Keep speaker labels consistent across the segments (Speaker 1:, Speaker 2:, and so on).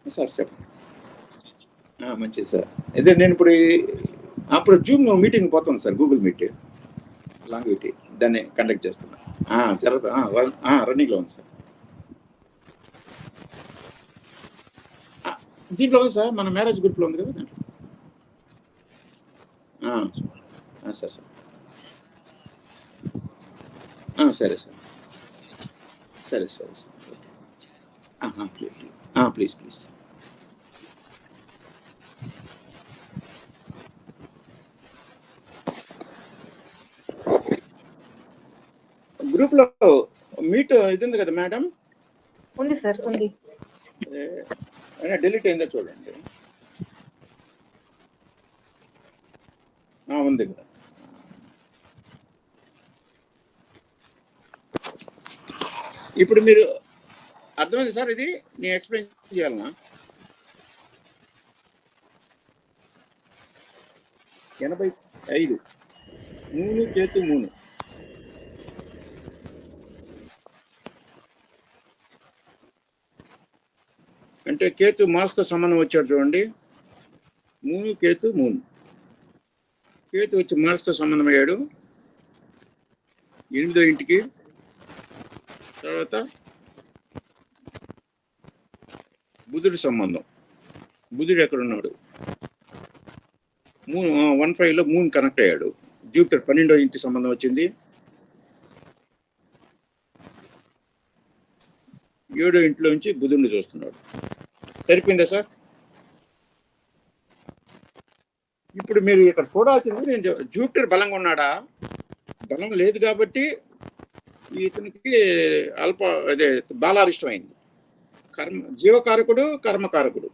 Speaker 1: Sir sir మంచిది sir. అదే నేను ఇప్పుడు అప్పుడు జూమ్ మీటింగ్ పోతాను sir, Google meet long meet దాన్ని కండక్ట్ చేస్తున్నా. రన్నింగ్లో ఉంది సార్. దీంట్లో ఉంది సార్, మన మ్యారేజ్ గ్రూప్లో ఉంది కదా దాంట్లో. సార్ సార్ సరే సార్, సరే సరే sir, okay. Please please. Group లో మీట్ ఇది ఉంది కదా మేడం?
Speaker 2: ఉంది సార్, ఉంది.
Speaker 1: డిలీట్ అయిందా చూడండి. ఉంది కదా. ఇప్పుడు మీరు అర్థమైంది సార్, ఇది నేను ఎక్స్ప్లెయిన్ చేయాలనా? 85 3 కేతు 3 అంటే కేతు మార్స్తో సంబంధం వచ్చాడు చూడండి. 3 కేతు 3 కేతు వచ్చి మార్స్తో సంబంధం అయ్యాడు 8వ ఇంటికి. తర్వాత బుధుడి సంబంధం. బుధుడు ఎక్కడున్నాడు? 1-5లో మూన్ కనెక్ట్ అయ్యాడు. జూపిటర్ 12వ ఇంటి సంబంధం వచ్చింది. 7వ ఇంట్లో నుంచి బుధుడిని చూస్తున్నాడు. సరిపోయిందా సార్? ఇప్పుడు మీరు ఇక్కడ చూడాల్సింది, నేను జూపిటర్ బలంగా ఉన్నాడా? బలం లేదు కాబట్టి ఇతనికి అదే బాలారిష్టమైంది. జీవకారకుడు, కర్మకారకుడు.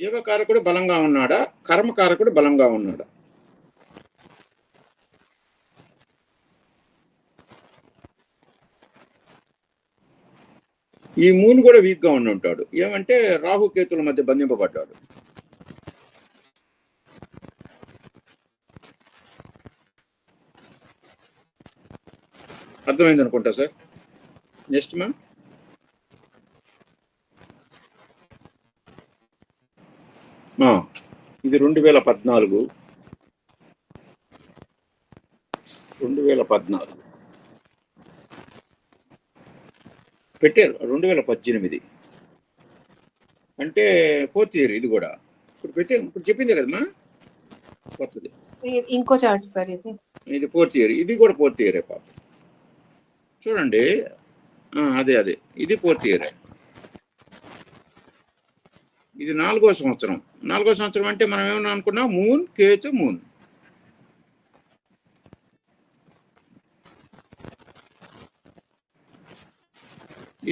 Speaker 1: జీవకారకుడు బలంగా ఉన్నాడా, కర్మకారకుడు బలంగా ఉన్నాడా? ఈ మూన్ కూడా వీక్ గా ఉండి ఉంటాడు. ఏమంటే రాహుకేతుల మధ్య బంధింపబడ్డాడు. అర్థమైంది అనుకుంటా సార్. Next ma'am. ఇది 2014 పెట్టారు. 2018 అంటే 4th ఇయర్. ఇది కూడా ఇప్పుడు పెట్టారు. ఇప్పుడు చెప్పిందే కదమ్మా కొత్తది.
Speaker 2: ఇంకో చార్ట్ సార్ ఇది
Speaker 1: 4th ఇయర్. ఇది కూడా 4th ఇయరే పాప. చూడండి, అదే ఇది 4th ఇయరే. ఇది 4వ సంవత్సరం. 4వ సంవత్సరం అంటే మనం ఏమన్నా అనుకున్నాం? Moon Ketu moon.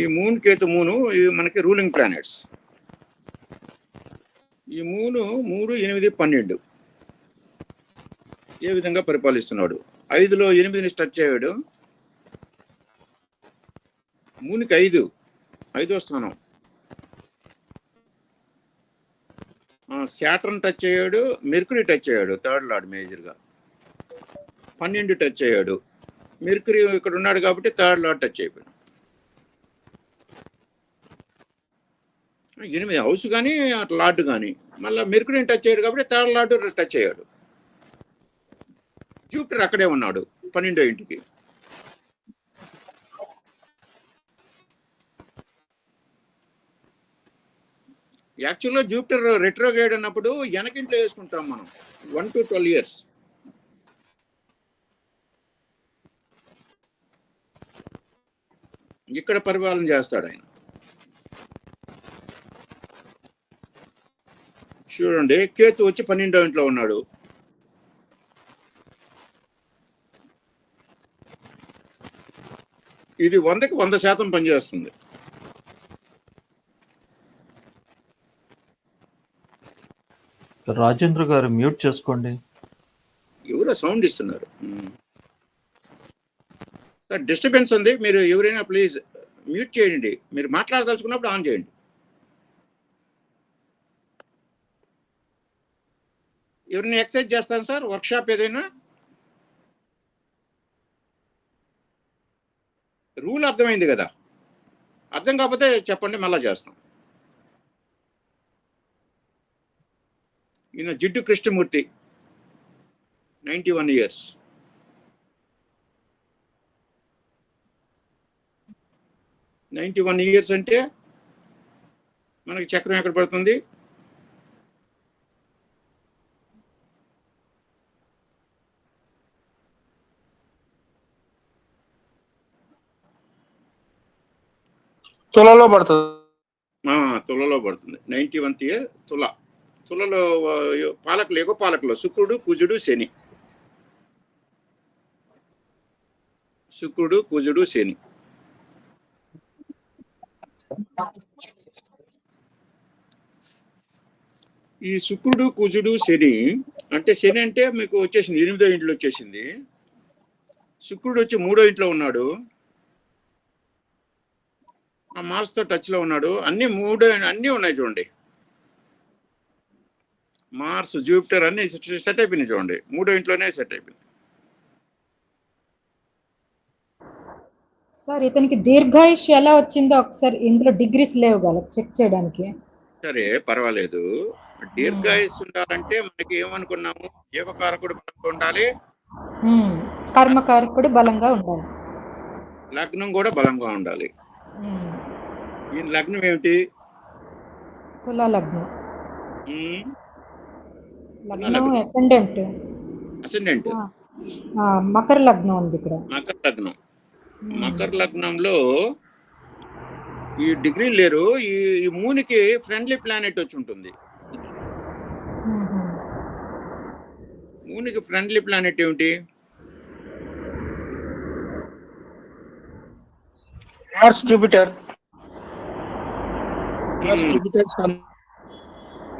Speaker 1: ఈ మూన్ కేతు మూను ఇవి మనకి రూలింగ్ ప్లానెట్స్. ఈ మూను 3, 8, 12 ఏ విధంగా పరిపాలిస్తున్నాడు? 5లో 8ని టచ్ అయ్యాడు. మూన్కి 5వ స్థానం. శాటర్న్ టచ్ అయ్యాడు, మెర్కురీ టచ్ అయ్యాడు, 3rd లార్డ్ మేజర్గా. 12 టచ్ అయ్యాడు. మెర్కురీ ఇక్కడ ఉన్నాడు కాబట్టి 3rd లార్డ్ టచ్ అయిపోయాడు. 8 హౌస్ కానీ లార్డ్ కానీ. మళ్ళీ మెర్కురీని టచ్ అయ్యాడు కాబట్టి 3rd లార్డ్ టచ్ అయ్యాడు. జూపిటర్ అక్కడే ఉన్నాడు 12వ ఇంటికి. యాక్చువల్గా జూపిటర్ రెట్రోగ్రేడ్ అన్నప్పుడు వెనకింట్లో వేసుకుంటాం మనం 1 to 12 years. ఇక్కడ పరిపాలన చేస్తాడు ఆయన. చూడండి, కేతు వచ్చి 12వ ఇంట్లో ఉన్నాడు. ఇది 100కి 100% పనిచేస్తుంది.
Speaker 3: రాజేంద్ర గారు మ్యూట్ చేసుకోండి.
Speaker 1: ఎవరో సౌండ్ ఇస్తున్నారు. సార్ డిస్టర్బెన్స్ ఉంది. మీరు ఎవరైనా ప్లీజ్ మ్యూట్ చేయండి. మీరు మాట్లాడదలుచుకున్నప్పుడు ఆన్ చేయండి. ఎవరిని ఎక్సైజ్ చేస్తాను సార్? వర్క్షాప్ ఏదైనా? రూల్ అర్థమైంది కదా? అర్థం కాకపోతే చెప్పండి, మళ్ళా చేస్తాం. ఈయన జిడ్డు కృష్ణమూర్తి, 91 years. అంటే మనకి చక్రం ఎక్కడ పడుతుంది?
Speaker 3: తులలో పడుతుంది.
Speaker 1: తులలో పడుతుంది. 91th year తులలో పాలకులు, ఎగో పాలకులు శుక్రుడు, కుజుడు, శని. ఈ శుక్రుడు, కుజుడు, శని అంటే, శని అంటే మీకు వచ్చేసింది 8వ ఇంట్లో వచ్చేసింది. శుక్రుడు వచ్చి 3వ ఇంట్లో ఉన్నాడు, ఆ మార్స్తో టచ్లో ఉన్నాడు. అన్ని ఉన్నాయి చూడండి. మార్స్, జూపిటర్ అన్ని సెట్ అయిపోయినాయి చూడండి. 3వ ఇంట్లోనే సెట్ అయిపోయింది.
Speaker 4: సార్ ఇతనికి దీర్ఘాయుష్ ఎలా వచ్చిందో ఒకసారి ఇందులో డిగ్రీస్ లేవు కదా చెక్ చేయడానికి.
Speaker 1: సరే పర్వాలేదు. దీర్ఘాయుస్ ఉండాలంటే మనకి ఏమనుకున్నాము? జీవకారకుడు బలంగా ఉండాలి,
Speaker 4: కర్మకారకుడు బలంగా ఉండాలి,
Speaker 1: లగ్నం కూడా బలంగా ఉండాలి. ఈ లగ్నం ఏమిటి?
Speaker 4: తులా లగ్నం. లగ్నం అసెండెంట్. మకర లగ్నం ఉంది ఇక్కడ.
Speaker 1: మకర లగ్నంలో ఈ డిగ్రీ లేరు. ఈ మూనికి ఫ్రెండ్లీ ప్లానెట్ వచ్చి ఉంటుంది. మూనికి ఫ్రెండ్లీ ప్లానెట్ ఏమిటి?
Speaker 3: Mars, Jupiter.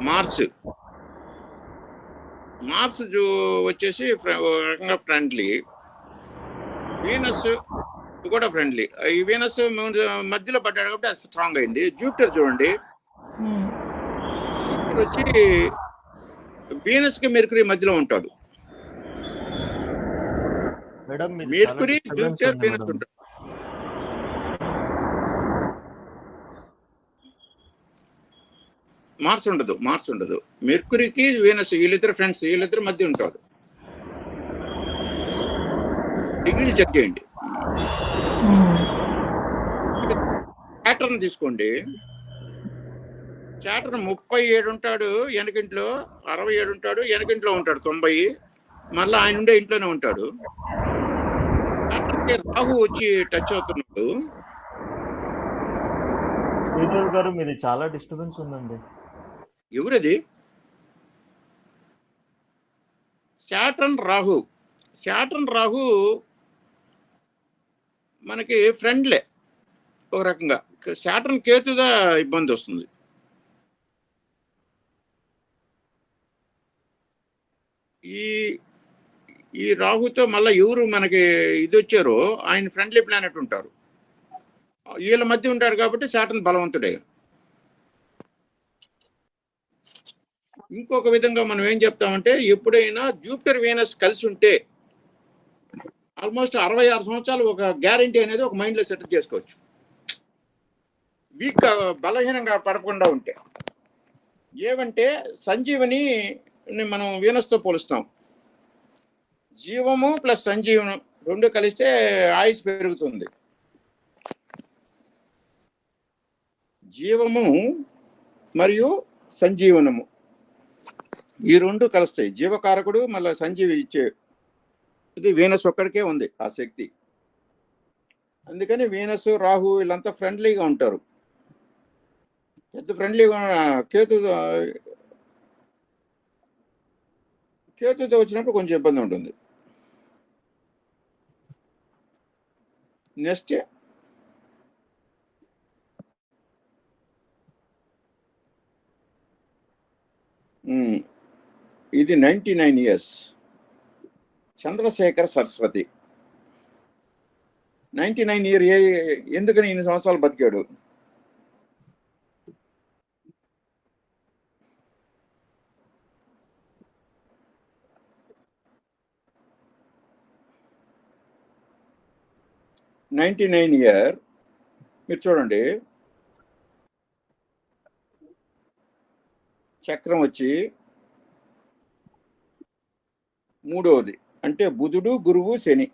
Speaker 1: మార్స్ వచ్చేసి రకంగా ఫ్రెండ్లీ. వీనస్ కూడా ఫ్రెండ్లీ. ఈ వీనస్ మధ్యలో పడ్డాడు కాబట్టి అది స్ట్రాంగ్ అయింది. జూపిటర్ చూడండి, జూపిటర్ వచ్చి వీనస్ కి మెర్కురీ మధ్యలో ఉంటాడు. మెర్కురీ, జూపిటర్, వీనస్ ఉంటాడు. మార్స్ ఉండదు. మెర్కురీకి వీనస్ వీళ్ళిద్దరు ఫ్రెండ్స్, వీళ్ళిద్దరు మధ్య ఉంటాడు. డిగ్రీలు చెక్ చేయండి. సాటర్న్ తీసుకోండి. సాటర్న్ 37 ఉంటాడు వెనకింట్లో, 67 ఉంటాడు వెనకింట్లో ఉంటాడు, 90. మళ్ళీ ఆయన ఉండే ఇంట్లోనే ఉంటాడు. సాటర్న్కి రాహు వచ్చి టచ్ అవుతున్నాడు.
Speaker 5: గారు మీది చాలా డిస్టర్బెన్స్ ఉందండి.
Speaker 1: ఎవరది? సాటర్న్ రాహు మనకి ఫ్రెండ్లే ఒక రకంగా. సాటర్న్ కేతుగా ఇబ్బంది వస్తుంది. ఈ రాహుతో మళ్ళీ ఎవరు మనకి ఇది వచ్చారో ఆయన ఫ్రెండ్లీ ప్లానెట్ ఉంటారు. వీళ్ళ మధ్య ఉంటాడు కాబట్టి సాటర్న్ బలవంతుడే. ఇంకొక విధంగా మనం ఏం చెప్తామంటే, ఎప్పుడైనా జూపిటర్ వీనస్ కలిసి ఉంటే ఆల్మోస్ట్ 66 సంవత్సరాలు ఒక గ్యారంటీ అనేది ఒక మైండ్లో సెటిల్ చేసుకోవచ్చు. వీక్ బలహీనంగా పడకుండా ఉంటే. ఏమంటే సంజీవని మనం వీనస్తో పోలుస్తాం. జీవము ప్లస్ సంజీవనం రెండు కలిస్తే ఆయుష్ పెరుగుతుంది. జీవము మరియు సంజీవనము ఈ రెండు కలుస్తాయి. జీవకారకుడు మళ్ళీ సంజీవి ఇచ్చే ఇది వీనస్ ఒక్కడికే ఉంది ఆ శక్తి. అందుకని వీనస్, రాహు వీళ్ళంతా ఫ్రెండ్లీగా ఉంటారు. పెద్ద ఫ్రెండ్లీగా. కేతుతో వచ్చినప్పుడు కొంచెం ఇబ్బంది ఉంటుంది. నెక్స్ట్ ఇది 99 years చంద్రశేఖర్ సరస్వతి. 99 year ఎందుకని ఇన్ని సంవత్సరాలు బతికాడు? $99 year మీరు చూడండి, చక్రం వచ్చి మూడవది అంటే బుధుడు, గురువు, శని.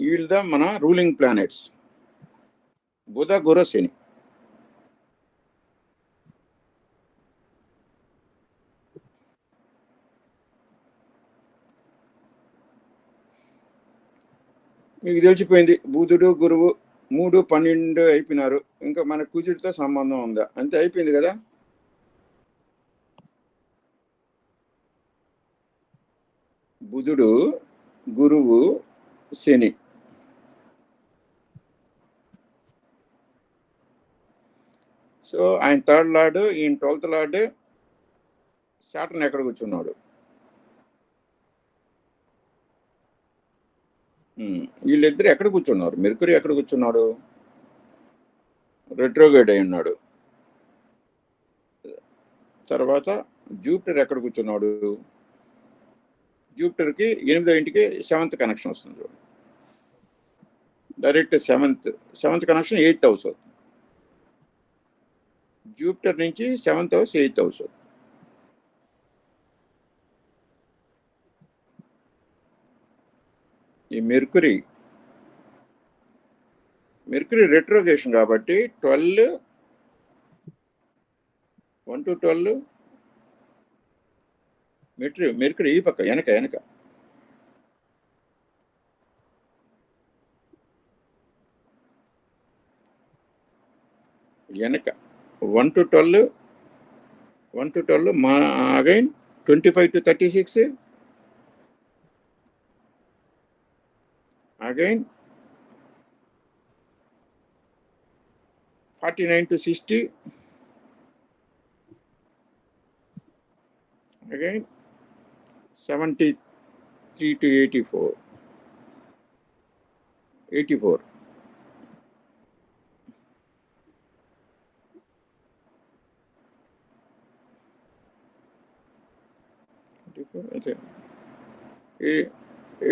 Speaker 1: వీళ్ళ మన రూలింగ్ ప్లానెట్స్. బుధ, గురు, శని. మీకు తెలిసిపోయింది, బుధుడు, గురువు 3, 12 అయిపోయినారు. ఇంకా మన కుజుడితో సంబంధం ఉందా? అంతే, అయిపోయింది కదా. బుధుడు, గురువు, శని. సో ఆయన 3rd లార్డ్, ఈయన 12th లార్డ్. సాటర్న్ ఎక్కడ కూర్చున్నాడు? వీళ్ళిద్దరు ఎక్కడ కూర్చున్నారు? మెర్కురీ ఎక్కడ కూర్చున్నాడు? రెట్రోగ్రేడ్ అయి ఉన్నాడు. తర్వాత జూపిటర్ ఎక్కడ కూర్చున్నాడు? జూపిటర్కి 8వ ఇంటికి 7th కనెక్షన్ వస్తుంది. Direct 7th connection 8th house అవుతుంది. జూపిటర్ నుంచి 7th హౌస్ 8th హౌస్ అవుతుంది. ఈ మెర్కురీ రెట్రోగేషన్ కాబట్టి 12, 1 to 12 మెర్కురీ ఈ పక్క వెనక 1 to 12 again 25 to 36 again 49 to 60 again 73 to 84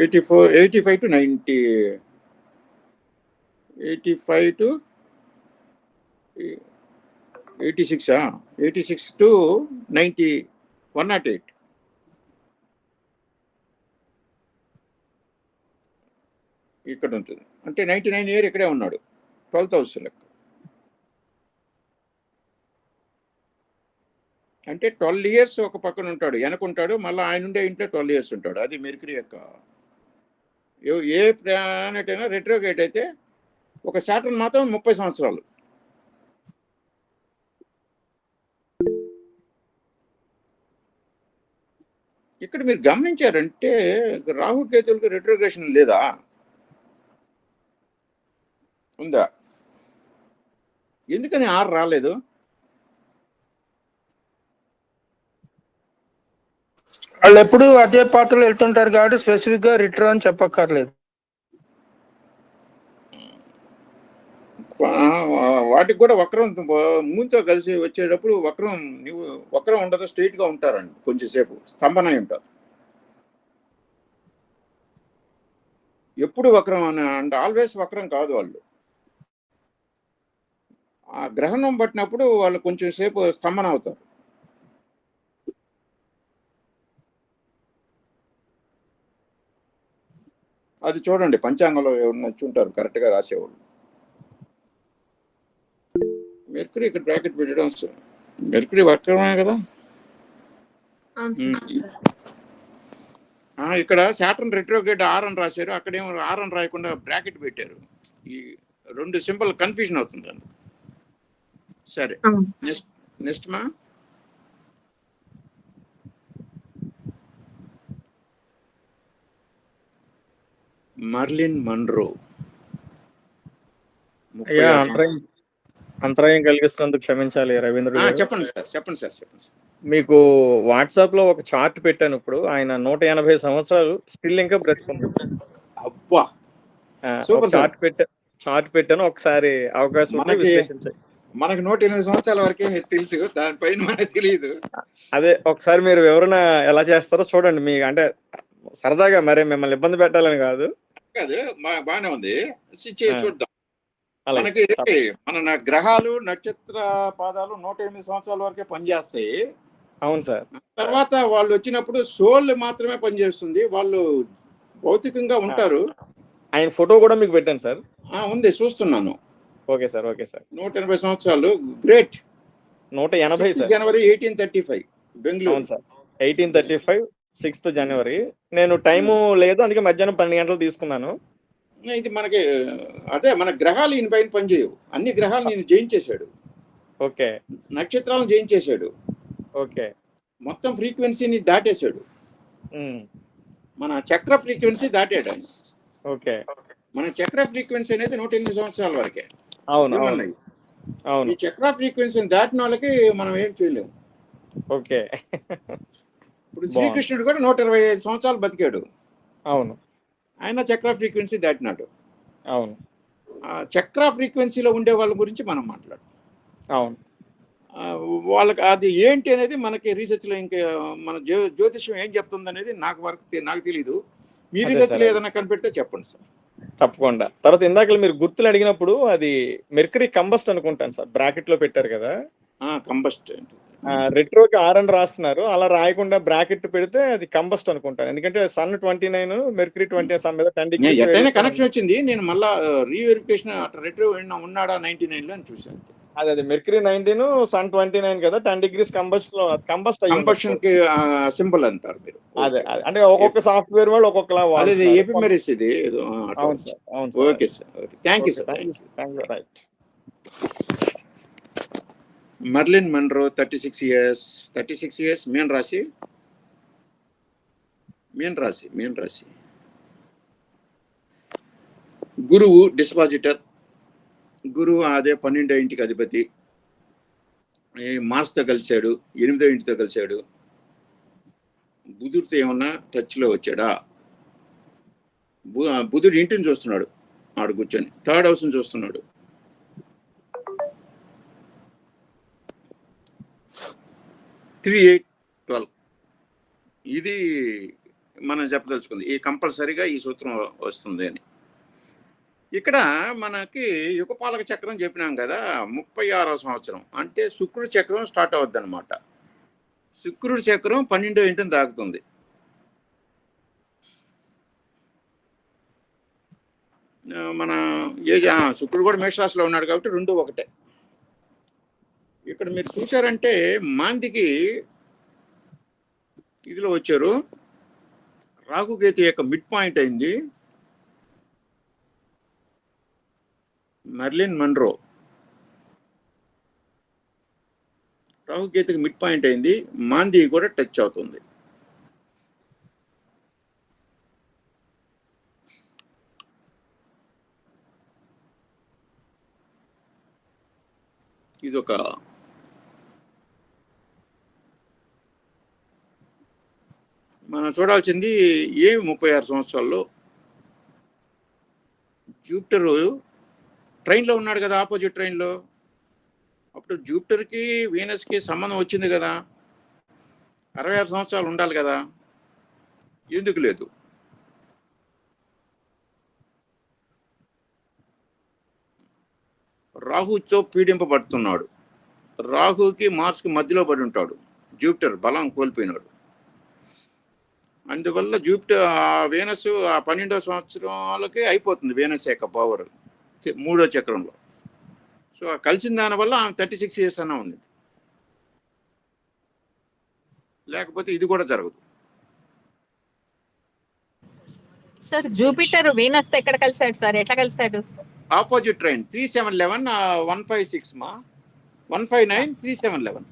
Speaker 1: 85 to 90 85 to 86 86 to 90 108 ఇక్కడ ఉంటుంది. అంటే 99 ఇయర్ ఇక్కడే ఉన్నాడు 12th హౌస్ లెక్క. అంటే 12 years ఒక పక్కన ఉంటాడు, వెనకుంటాడు, మళ్ళీ ఆయన ఉండే ఇంట్లో 12 years ఉంటాడు. అది మెర్కురీ యొక్క. ఏ ప్లానెట్ అయినా రెట్రోగేట్ అయితే ఒక సాటర్న్ మాత్రం 30 సంవత్సరాలు. ఇక్కడ మీరు గమనించారంటే రాహుకేతువులకు రెట్రోగ్రేషన్ లేదా? ఉందా? ఎందుకని 6 రాలేదు?
Speaker 3: వాళ్ళు ఎప్పుడు అదే పాత్రలో వెళ్తుంటారు కాబట్టి స్పెసిఫిక్ గా రిటర్న్ అని చెప్పక్కర్లేదు.
Speaker 1: వాటికి కూడా వక్రం మూన్తో కలిసి వచ్చేటప్పుడు వక్రం ఉండదు, స్ట్రైట్ గా ఉంటారండి. కొంచెంసేపు స్తంభనై ఉంటారు. ఎప్పుడు వక్రం అని అంటే ఆల్వేస్ వక్రం కాదు. వాళ్ళు ఆ గ్రహణం పట్టినప్పుడు వాళ్ళు కొంచెం సేపు స్తంభన అవుతారు. అది చూడండి, పంచాంగంలో ఎవరు నచ్చుంటారు కరెక్ట్గా రాసేవాళ్ళు. మెర్కురీ ఇక్కడ బ్రాకెట్ పెట్టడం, మెర్కురీ వక్రమే కదా. ఇక్కడ సాటర్న్ రెట్రోగ్రేడ్ 6 అని రాశారు, అక్కడేమో 6 అని రాయకుండా బ్రాకెట్ పెట్టారు. ఈ 2 సింబల్ కన్ఫ్యూజన్ అవుతుంది అందుకు. సరే, నెక్స్ట్ మా మర్లిన్ మన్రో.
Speaker 6: అంతరాయం కలిగిస్తున్నందుకు క్షమించాలి రవీంద్ర.
Speaker 1: చెప్పండి సార్.
Speaker 6: మీకు వాట్సాప్ లో ఒక చార్ట్ పెట్టాను. ఇప్పుడు ఆయన 180 సంవత్సరాలు స్టిల్ ఇంకా బ్రతుకున్నారు.
Speaker 1: అబ్బా,
Speaker 6: చార్ట్ పెట్టాను, ఒకసారి అవకాశం ఉంటే విశ్లేషించండి.
Speaker 1: మనకు 180 సంవత్సరాల వరకే తెలుసు, దానిపైన మనకు తెలియదు.
Speaker 6: అదే ఒకసారి మీరు వివరణ ఎలా చేస్తారో చూడండి. మీకు అంటే సరదాగా, మరి మిమ్మల్ని ఇబ్బంది పెట్టాలని కాదు.
Speaker 1: బాగానే ఉంది, చూద్దాం.
Speaker 6: అలాగే
Speaker 1: మనకి
Speaker 6: సార్.
Speaker 1: మన గ్రహాలు నక్షత్ర పాదాలు 108 సంవత్సరాల వరకే పనిచేస్తాయి.
Speaker 6: అవును సార్.
Speaker 1: తర్వాత వాళ్ళు వచ్చినప్పుడు సోల్ మాత్రమే పనిచేస్తుంది. వాళ్ళు భౌతికంగా ఉంటారు.
Speaker 6: ఆయన ఫోటో కూడా మీకు పెట్టాను సార్.
Speaker 1: ఉంది, చూస్తున్నాను.
Speaker 6: Okay sir. Okay sir.
Speaker 1: 180 సంవత్సరాలు. గ్రేట్.
Speaker 6: 180 సార్.
Speaker 1: జనవరి 1835 బెంగళూరు.
Speaker 6: అవును సార్. 1835 6th జనవరి. నేను టైము లేదు, అందుకే మధ్యాహ్నం 12 గంటలు తీసుకున్నాను.
Speaker 1: ఇది మనకి అదే మన గ్రహాలు ఈయన పైన పనిచేయవు. అన్ని గ్రహాలు నేను జయించేశాడు.
Speaker 6: ఓకే.
Speaker 1: నక్షత్రాలను జయించేశాడు.
Speaker 6: ఓకే.
Speaker 1: మొత్తం ఫ్రీక్వెన్సీని దాటేశాడు. మన చక్ర ఫ్రీక్వెన్సీ దాటాడు ఆయన.
Speaker 6: ఓకే.
Speaker 1: మన చక్ర ఫ్రీక్వెన్సీ అనేది 108 సంవత్సరాల వరకే.
Speaker 6: అవును. అవును.
Speaker 1: ఈ చక్ర ఫ్రీక్వెన్సీని దాటిన వాళ్ళకి మనం ఏం చేయలేము.
Speaker 6: ఓకే.
Speaker 1: ఇప్పుడు శ్రీకృష్ణుడు కూడా 125 సంవత్సరాలు బతికాడు.
Speaker 6: అవును.
Speaker 1: ఆయన చక్ర ఫ్రీక్వెన్సీ దాటినాడు.
Speaker 6: అవును.
Speaker 1: చక్ర ఫ్రీక్వెన్సీలో ఉండే వాళ్ళ గురించి మనం మాట్లాడతాం.
Speaker 6: అవును.
Speaker 1: వాళ్ళకి అది ఏంటి అనేది మనకి రీసెర్చ్లో ఇంకా మన జ్యోతిష్యం ఏం చెప్తుంది అనేది నాకు తెలీదు. మీ రీసెర్చ్లో ఏదైనా కనిపెడితే చెప్పండి సార్.
Speaker 6: తప్పకుండా. తర్వాత ఇందాక మీరు గుర్తులు అడిగినప్పుడు అది మెర్కరీ కంబస్ట్ అనుకుంటాను సార్, బ్రాకెట్ లో పెట్టారు కదా.
Speaker 1: కంబస్ట్
Speaker 6: రెట్రోకి ఆర్ అని రాస్తున్నారు, అలా రాయకుండా బ్రాకెట్ పెడితే అది కంబస్ట్ అనుకుంటాను. ఎందుకంటే సన్ 29 మెర్కరీ 20 సమ్ మీద 10 degrees
Speaker 1: కనెక్షన్ వచ్చింది. నేను మళ్ళా రీవెరిఫికేషన్ రెట్రో ఉన్నాడా 99లో అని చూసాను.
Speaker 6: అది మెర్కరీ 19 సన్ 29 కదా, 10 degrees కంబస్ట్
Speaker 1: కి సింబల్ అంటారు మీరు.
Speaker 6: అదే అంటే ఒక్కొక్క సాఫ్ట్వేర్ వాళ్ళు ఒక్కొక్కలా
Speaker 1: ఎపిమెరిస్ ఇది.
Speaker 6: అవును సార్. అవును.
Speaker 1: Okay sir. Thank you sir.
Speaker 6: Right.
Speaker 1: Marilyn Monroe 36 years మీన్ రాశి. గురువు డిస్పాజిటర్. గురువు అదే 12వ ఇంటికి అధిపతి. మార్స్తో కలిశాడు, 8వ ఇంటితో కలిశాడు. బుధుడితో ఏమన్నా టచ్లో వచ్చాడా? బుధుడు ఇంటిని చూస్తున్నాడు, ఆడు కూర్చొని 3rd హౌస్ని చూస్తున్నాడు. త్రీ 8 12 ఇది మనం చెప్పదలుచుకుంది. ఈ కంపల్సరీగా ఈ సూత్రం వస్తుంది అని. ఇక్కడ మనకి యుగపాలక చక్రం చెప్పినాం కదా, 36వ సంవత్సరం అంటే శుక్రుడి చక్రం స్టార్ట్ అవుద్ది అనమాట. శుక్రుడి చక్రం 12వ ఇంటిని దాకుతుంది. మన శుక్రుడు కూడా మేషరాశిలో ఉన్నాడు కాబట్టి 2 ఒకటే. ఇక్కడ మీరు చూసారంటే మాందికి ఇదిలో వచ్చారు. రాహుకేతు యొక్క మిడ్ పాయింట్ అయింది మర్లిన్ మన్రో. రాహుకేతుకి మిడ్ పాయింట్ అయింది, మాంది కూడా టచ్ అవుతుంది. ఇదొక మనం చూడాల్సింది. 36 సంవత్సరాల్లో జూపిటరు ట్రైన్లో ఉన్నాడు కదా, ఆపోజిట్ ట్రైన్లో. అప్పుడు జూపిటర్కి వీనస్కి సంబంధం వచ్చింది కదా, 66 సంవత్సరాలు ఉండాలి కదా, ఎందుకు లేదు? రాహుతో పీడింపబడుతున్నాడు. రాహుకి మార్స్కి మధ్యలో పడి ఉంటాడు. జూపిటర్ బలం కోల్పోయినాడు. అందువల్ల జూపిటర్ వీనస్ 12వ సంవత్సరాలకి అయిపోతుంది వీనస్ యొక్క పవర్ 3వ చక్రంలో. సో కలిసిన దానివల్ల 36 years అన్న ఉంది. లేకపోతే ఇది కూడా జరగదు.
Speaker 7: సార్ జూపిటర్ వీనస్ తో ఎక్కడ కలిసాడు సార్? ఎట్లా కలిసాడు?
Speaker 1: ఆపోజిట్ ట్రైన్ 3711 156 మా 159 3711.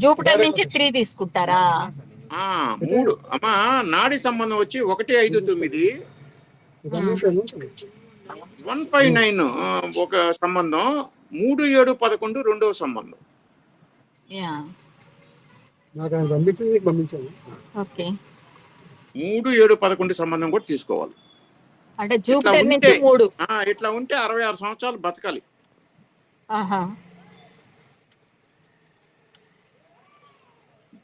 Speaker 7: జూపిటర్ నుంచి 3 తీసుకుంటారా?
Speaker 1: 3 అమ్మా. నాడి సంబంధం వచ్చి 159 159 ఒక సంబంధం, 3 7 11 రెండవ సంబంధం.
Speaker 7: ఓకే,
Speaker 1: 3 7 11 సంబంధం కూడా తీసుకోవాలి.
Speaker 7: అంటే జూపిటర్ నుంచి 3
Speaker 1: ఇట్లా ఉంటే 66 సంవత్సరాలు బతకాలి.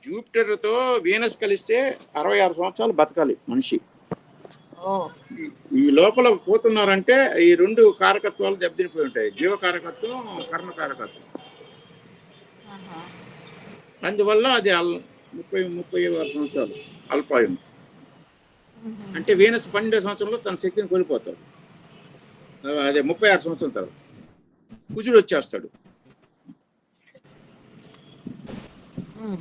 Speaker 1: జూపిటర్తో వీనస్ కలిస్తే 66 సంవత్సరాలు బతకాలి మనిషి.
Speaker 7: ఓ
Speaker 1: ఈ లోపల పోతున్నారంటే ఈ 2 కారకత్వాలు దెబ్బతినిపోయి ఉంటాయి, జీవకారకత్వం, కర్మకారకత్వం.
Speaker 7: ఆహా.
Speaker 1: అందువల్ల అది 36 సంవత్సరాలు అల్పాయుం.
Speaker 7: మ్మ్.
Speaker 1: అంటే వీనస్ 12వ సంవత్సరంలో తన శక్తిని కోల్పోతాడు. అదే 36 సంవత్సరం తర్వాత కుజుడు వచ్చేస్తాడు.
Speaker 7: మ్మ్.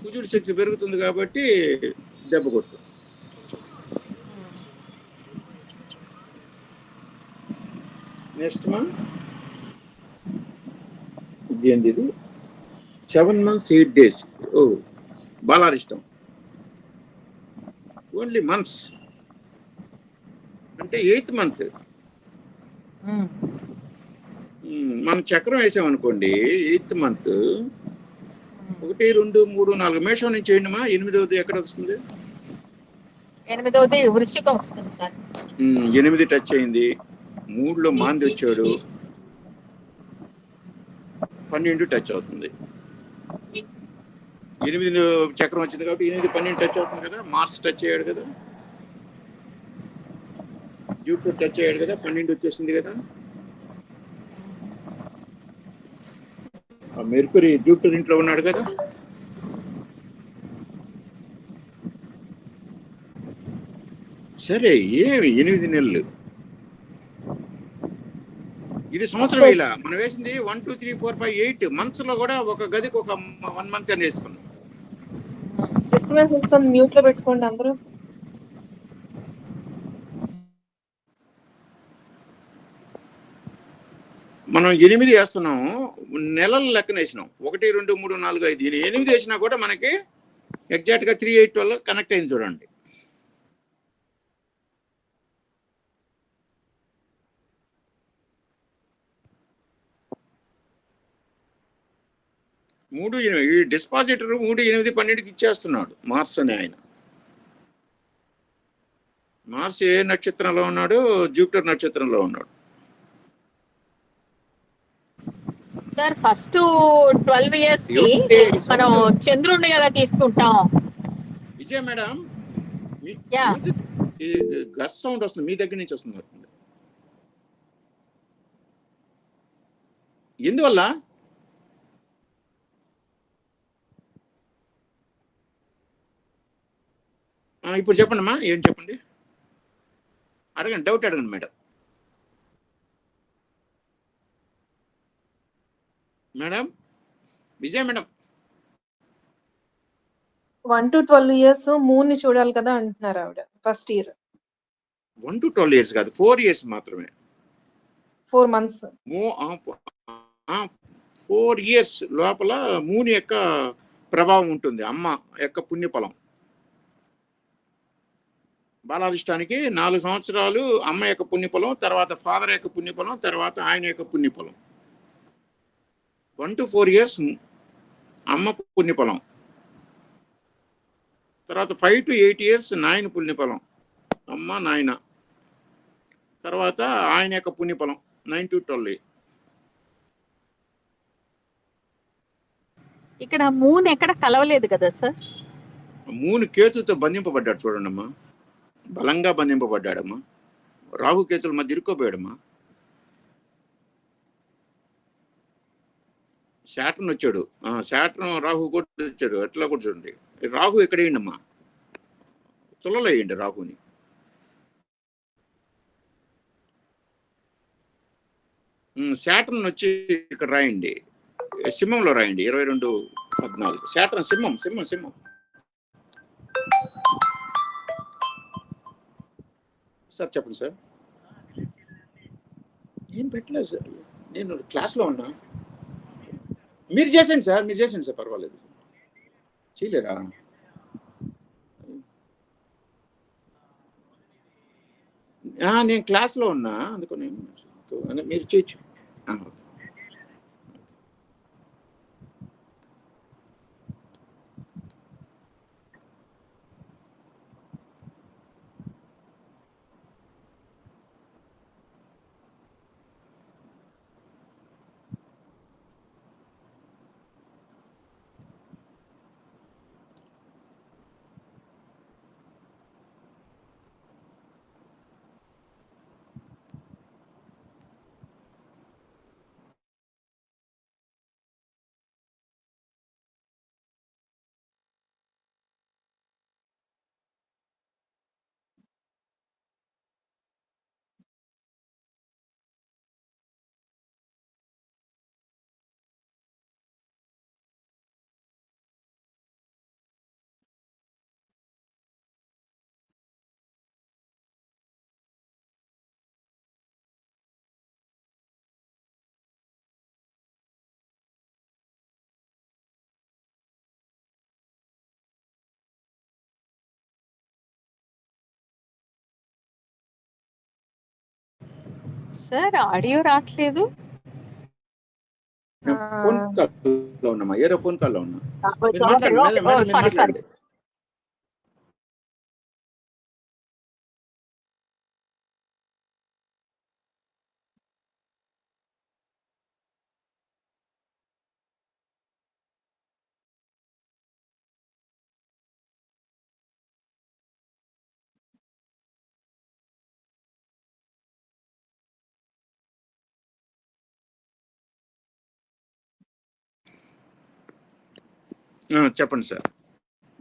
Speaker 1: కుజుడు శక్తి పెరుగుతుంది కాబట్టి దెబ్బ కొట్టు. నెక్స్ట్ మంత్ ఇది ఏంది, ఇది 7 months 8 days. ఓ బాలారిష్టం. ఓన్లీ మంత్స్ అంటే 8th మంత్.
Speaker 7: మ్మ్.
Speaker 1: మనం చక్రం వేసామనుకోండి 8th మంత్ 1 2 3 4 మేషం నుంచి వేయండిమా. 8వది ఎక్కడ వస్తుంది?
Speaker 7: 8వది వృశ్చికం వస్తుంది సార్.
Speaker 1: 8 టచ్ అయింది, 3లో మాంది వచ్చాడు, 12 టచ్ అవుతుంది. 8 చక్రం వచ్చింది కాబట్టి 8 12 టచ్ అవుతుంది కదా. మార్స్ టచ్ అయ్యాడు కదా, జూపిటర్ టచ్ అయ్యాడు కదా, 12 వచ్చేసింది కదా. ఆ మెర్కురీ జూపిటర్ ఇంట్లో ఉన్నాడు కదా. సరే ఏమి 8 నెలలు, ఇది సంవత్సరం ఇలా మనం వేసింది 1 2 3 4 5 8 మంత్స్ లో కూడా ఒక గదికి ఒక 1 month అని వేస్తున్నాం.
Speaker 2: డిస్టర్బెన్స్ వస్తుంది, మ్యూట్ లో పెట్టుకోండి అందరూ.
Speaker 1: మనం 8 వేస్తున్నాము, నెలల లెక్కన వేసినాం. 1 2 3 4 5 8 వేసినా కూడా మనకి ఎగ్జాక్ట్ గా 3 8 12 కనెక్ట్ అయింది చూడండి. మూడు 8 డిస్పాజిటర్ 3 8 12కి ఇచ్చేస్తున్నాడు మార్స్ అని ఆయన. మార్స్ ఏ నక్షత్రంలో ఉన్నాడు? జూపిటర్ నక్షత్రంలో ఉన్నాడు.
Speaker 7: సార్ ఫస్ట్ 12 years కి మనం చంద్రుడిని కదా తీసుకుంటాం.
Speaker 1: విజయ మేడం,
Speaker 7: యా
Speaker 1: గస్ సౌండ్ వస్తుంది, మీ దగ్గర నుంచి వస్తుంది. ఎందువల్ల? ఇప్పుడు చెప్పండి అమ్మా, ఏం చెప్పండి, అడగండి, డౌట్ అడగండి madam. Madam Vijaya madam,
Speaker 2: 1 to 12 years moon ని చూడాలి కదా అంటున్నారు ఆవిడ. ఫస్ట్ ఇయర్
Speaker 1: 1 to 12 years కాదు, 4 years మాత్రమే.
Speaker 2: 4 months.
Speaker 1: 4 years లోపల మూని యొక్క ప్రభావం ఉంటుంది, అమ్మ యొక్క పుణ్యఫలం. బాలారిష్టానికి 4 సంవత్సరాలు అమ్మ యొక్క పుణ్యఫలం, తర్వాత ఫాదర్ యొక్క పుణ్యఫలం, తర్వాత ఆయన యొక్క పుణ్యఫలం. 1 to 4 years అమ్మ పుణ్యఫలం, తర్వాత 5 to 8 years నాయన పుణ్యఫలం, అమ్మ నాయన, తర్వాత ఆయన యొక్క పుణ్యఫలం 9 to 12.
Speaker 7: ఇక్కడ మూన్ ఎక్కడ కలవలేదు కదా సార్.
Speaker 1: మూన్ కేతుతో బంధింపబడ్డాడు చూడండి అమ్మా, బలంగా బంధింపబడ్డాడమ్మా. రాహు కేతుల మధ్య ఇరుక్కోపోయాడమ్మా. శాటర్న్ వచ్చాడు, శాటర్న్ రాహు కూడా వచ్చాడు, ఎట్లా కూడా చూడండి. రాహు ఎక్కడ వేయండి, తులలో వేయండి రాహుని. శాటర్న్ వచ్చి ఇక్కడ రాయండి, సింహంలో రాయండి, 22-14. శాటర్న్ సింహం సింహం సింహం. సార్ చెప్పండి సార్. ఏం పెట్టలేదు సార్, నేను క్లాస్లో ఉన్నా. మీరు చేసేయండి సార్, మీరు చేసేయండి సార్, పర్వాలేదు. చేయలేరా? నేను క్లాస్లో ఉన్నా, అందుకని మీరు చేయొచ్చు.
Speaker 7: సార్ ఆడియో రావట్లేదు.
Speaker 1: ఫోన్ కాల్లో ఉన్నామా? ఏరో ఫోన్ కాల్లో ఉన్నా. మీరు మాట్లాడండి, మీరు
Speaker 7: సారీ సారీ.
Speaker 1: మాట్లాడండి. చెప్పండి సార్,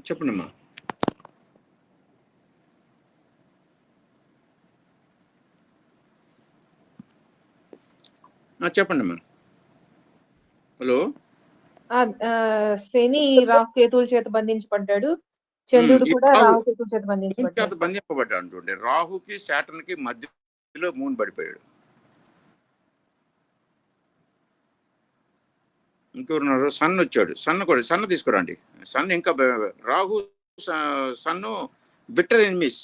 Speaker 1: చెప్పండి అమ్మా. చెప్పండి అమ్మా. హలో.
Speaker 2: శని రాహు కేతువుల చేత బంధించబడ్డాడు. చంద్రుడు కూడా రాహు కేతువుల చేత బంధించబడ్డాడు.
Speaker 1: బంధింపబడ్డాడు చూడండి. రాహుకి శాటర్న్కి మధ్యలో మూన్ పడిపోయాడు. ఇంకెవరున్నారు? సన్ వచ్చాడు. సన్ తీసుకురండి. సన్ ఇంకా రాహు సన్ను బిట్టర్ ఎనిమీస్.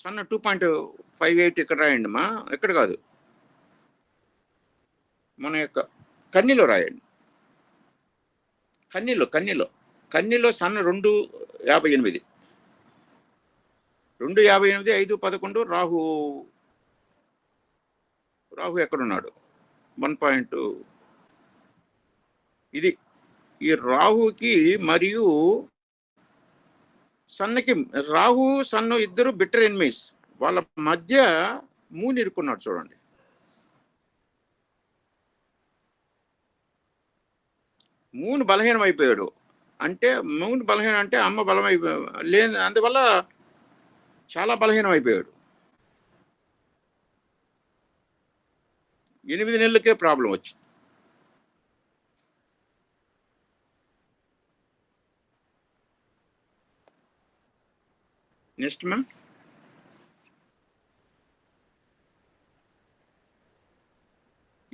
Speaker 1: సన్ 2.58 ఇక్కడ రాయండి అమ్మా. ఎక్కడ కాదు, మన యొక్క కన్నీలో రాయండి. కన్నీలో సన్ 2.58 5.11 రాహు ఎక్కడున్నాడు? 1. ఇది ఈ రాహుకి మరియు సన్నుకి, రాహు సన్ను ఇద్దరు బిట్టర్ ఎనిమీస్. వాళ్ళ మధ్య మూన్ ఇరుక్కున్నాడు చూడండి. మూన్ బలహీనం అయిపోయాడు. మూన్ బలహీనం అంటే అమ్మ బలం లేని, అందువల్ల చాలా బలహీనం అయిపోయాడు. 8 నెలలకే ప్రాబ్లం వచ్చింది. Next ma'am.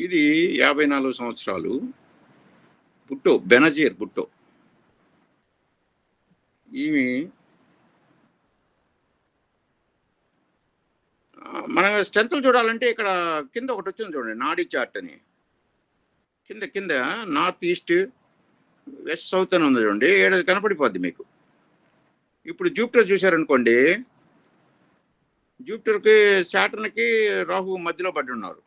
Speaker 1: ఇది 54 సంవత్సరాలు. బెనజీర్ భుట్టో. ఈమె మన స్ట్రెంత్లు చూడాలంటే ఇక్కడ కింద ఒకటి వచ్చింది చూడండి, నాడీ చార్ట్ అని. కింద నార్త్ ఈస్ట్ వెస్ట్ సౌత్ అని ఉంది చూడండి, ఏడాది కనపడిపోద్ది మీకు. ఇప్పుడు జూపిటర్ చూశారనుకోండి, జూపిటర్కి శాటర్న్కి రాహు మధ్యలో పడి ఉన్నారు.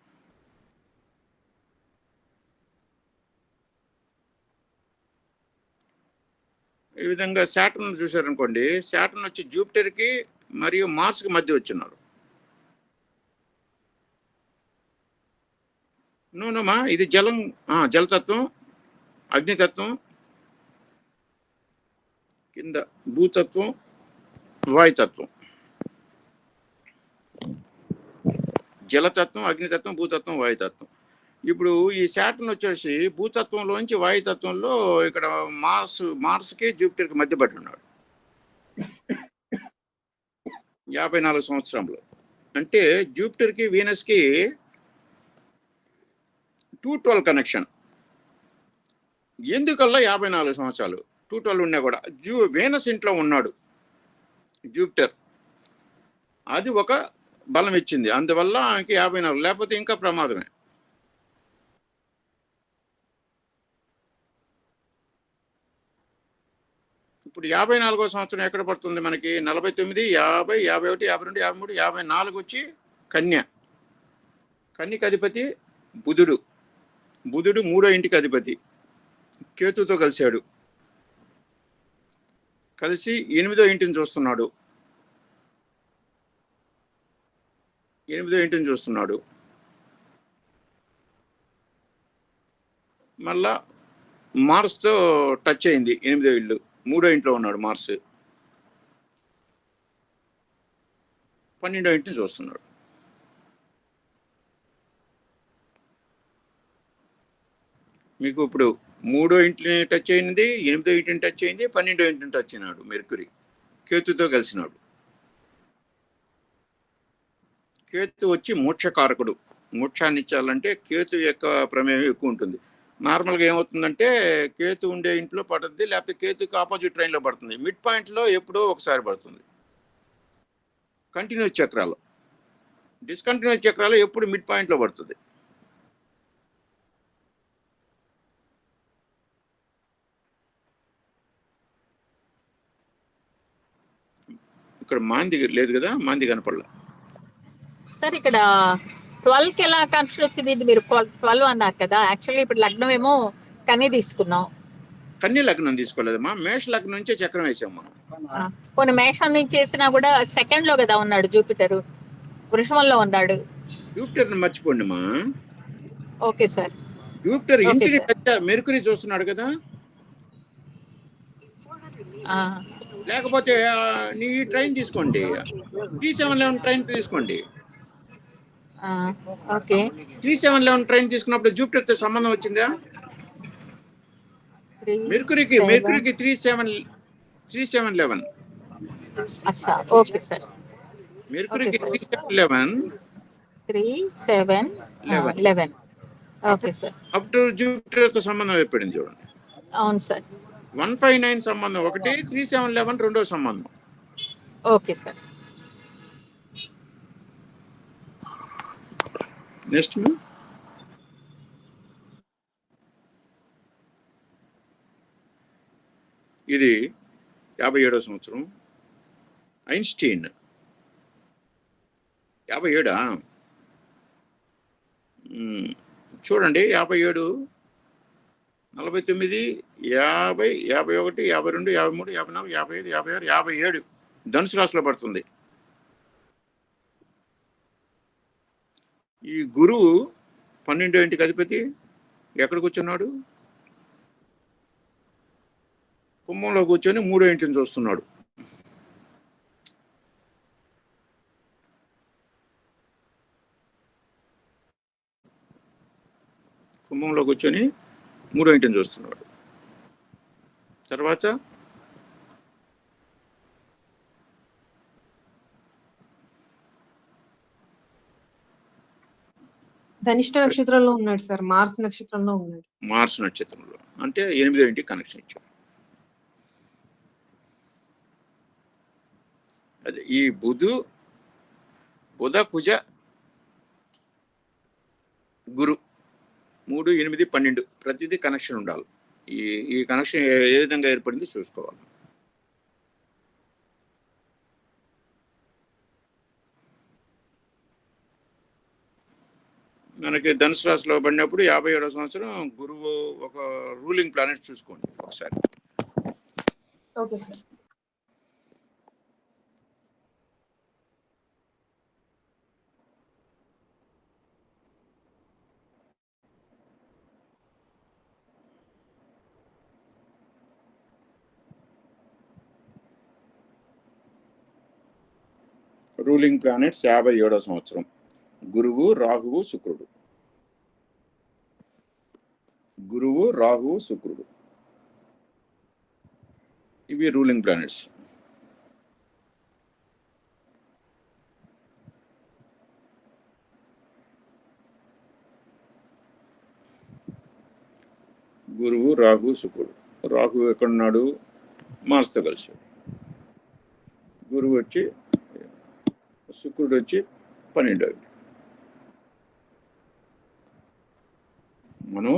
Speaker 1: ఈ విధంగా శాటర్న్ చూశారనుకోండి, శాటర్న్ వచ్చి జూపిటర్కి మరియు మార్స్కి మధ్య వచ్చిన్నారు. నూనెమా, ఇది జలతత్వం, అగ్నితత్వం, కింద భూతత్వం, వాయుతత్వం. జలతత్వం, అగ్నితత్వం, భూతత్వం, వాయుతత్వం. ఇప్పుడు ఈ శాటర్న్ వచ్చేసి భూతత్వంలోంచి వాయుతత్వంలో ఇక్కడ మార్స్కి జూపిటర్కి మధ్య పడి ఉన్నాడు 54 సంవత్సరంలో. అంటే జూపిటర్కి వీనస్కి 212 కనెక్షన్. ఎందుకల్లా 54 సంవత్సరాలు 212 ఉన్నా కూడా వీనస్ ఇంట్లో ఉన్నాడు జూపిటర్. అది ఒక బలం ఇచ్చింది, అందువల్ల ఇంక 54, లేకపోతే ఇంకా ప్రమాదమే. ఇప్పుడు 54వ సంవత్సరం ఎక్కడ పడుతుంది మనకి? 49, 50, 51, 52, 53, 54 వచ్చి కన్యకి అధిపతి బుధుడు 3వ ఇంటికి అధిపతి. కేతుతో కలిశాడు, కలిసి 8వ ఇంటిని చూస్తున్నాడు. మళ్ళా మార్స్తో టచ్ అయింది 8వ ఇల్లు. 3వ ఇంట్లో ఉన్నాడు మార్స్. 12వ ఇంటిని చూస్తున్నాడు. మీకు ఇప్పుడు 3వ ఇంటిని టచ్ అయింది, 8వ ఇంటిని టచ్ అయింది, 12వ ఇంటిని టచ్ అయినాడు మెర్క్యూరీ. కేతుతో కలిసినాడు. కేతు వచ్చి మోక్షకారకుడు. మోక్షాన్ని ఇచ్చాలంటే కేతు యొక్క ప్రమేయం ఎక్కువ ఉంటుంది. నార్మల్గా ఏమవుతుందంటే కేతు ఉండే ఇంట్లో పడుతుంది, లేకపోతే కేతుకి ఆపోజిట్ ట్రైన్లో పడుతుంది. మిడ్ పాయింట్లో ఎప్పుడో ఒకసారి పడుతుంది. కంటిన్యూస్ చక్రాలు డిస్కంటిన్యూస్ చక్రాలు ఎప్పుడు మిడ్ పాయింట్లో పడుతుంది. ఇక్కడ మాంది లేదు కదా, మాంది కనపడలే
Speaker 7: సార్. ఇక్కడ 12కి ఎలా కన్సిడర్ వచ్చింది? ఇది మీరు 12 అన్నారు కదా, యాక్చువల్లీ ఇప్పుడు లగ్నం ఏమో కన్నీ తీసుకున్నాం.
Speaker 1: కన్య లగ్నం తీసుకోలేదమ్మా, మేష లగ్నం నుంచే చక్రం వేసాం మనం.
Speaker 7: కొన్ని మేషం నుంచి చేసినా కూడా సెకండ్ లో కదా ఉన్నాడు జూపిటర్, వృషభంలో ఉన్నాడు.
Speaker 1: జూపిటర్ మర్చిపోండి మా.
Speaker 7: Okay sir.
Speaker 1: జూపిటర్
Speaker 7: ఓకే
Speaker 1: ఇంటిని
Speaker 7: సార్.
Speaker 1: పెద్ద మెరుకుని చూస్తున్నాడు కదా. లేకపోతే నీ ట్రైన్ తీసుకోండి, 3711 ట్రైన్ తీసుకోండి.
Speaker 7: ఓకే.
Speaker 1: 3711 ట్రైన్ తీసుకున్నప్పుడు జూపిటర్ తో సంబంధం వచ్చిందా? మెర్కురీకి 3711.
Speaker 7: అచ్చా, ఓకే సార్.
Speaker 1: మెర్కురీకి
Speaker 7: ఓకే సార్.
Speaker 1: 3711
Speaker 7: okay sir.
Speaker 1: అప్పుడు జూపిటర్ తో సంబంధం ఏర్పడింది చూడండి.
Speaker 7: అవును సార్.
Speaker 1: 159 సంబంధం ఒకటి, 3711 రెండో సంబంధం.
Speaker 7: Okay sir.
Speaker 1: నెక్స్ట్ ఇది 57వ సంవత్సరం. ఐన్స్టీన్ 57. చూడండి 57, 49, 50, 51, 52, 53, 54, 55, 56, 57 ధనుసు రాశిలో పడుతుంది. ఈ గురువు 12వ ఇంటికి అధిపతి ఎక్కడ కూర్చున్నాడు? కుంభంలో కూర్చొని 3వ ఇంటిని చూస్తున్నాడు. కుంభంలో కూర్చొని 3వ ఇంటిని చూస్తున్నాడు. తర్వాత
Speaker 2: ధనిష్ట నక్షత్రంలో ఉన్నాడు సార్, మార్స్ నక్షత్రంలో ఉన్నాడు.
Speaker 1: మార్స్ నక్షత్రంలో అంటే 8వ ఇంటికి కనెక్షన్ ఇచ్చాడు. అదే ఈ బుధ కుజ గురు 3, 8, 12 ప్రతిదీ కనెక్షన్ ఉండాలి. ఈ కనెక్షన్ ఏ విధంగా ఏర్పడింది చూసుకోవాలి. మనకి ధనుసు రాశిలో పడినప్పుడు 57వ సంవత్సరం గురువు ఒక రూలింగ్ ప్లానెట్ చూసుకోండి ఒకసారి.
Speaker 2: Okay sir.
Speaker 1: రూలింగ్ ప్లానెట్స్ 57వ సంవత్సరం గురువు, రాహువు, శుక్రుడు. గురువు, రాహువు, శుక్రుడు ఇవి రూలింగ్ ప్లానెట్స్. గురువు, రాహు, శుక్రుడు. రాహు ఎక్కడున్నాడు? మార్స్తో కలిసి. గురువు వచ్చి, శుక్రుడు వచ్చి 12వ. మనం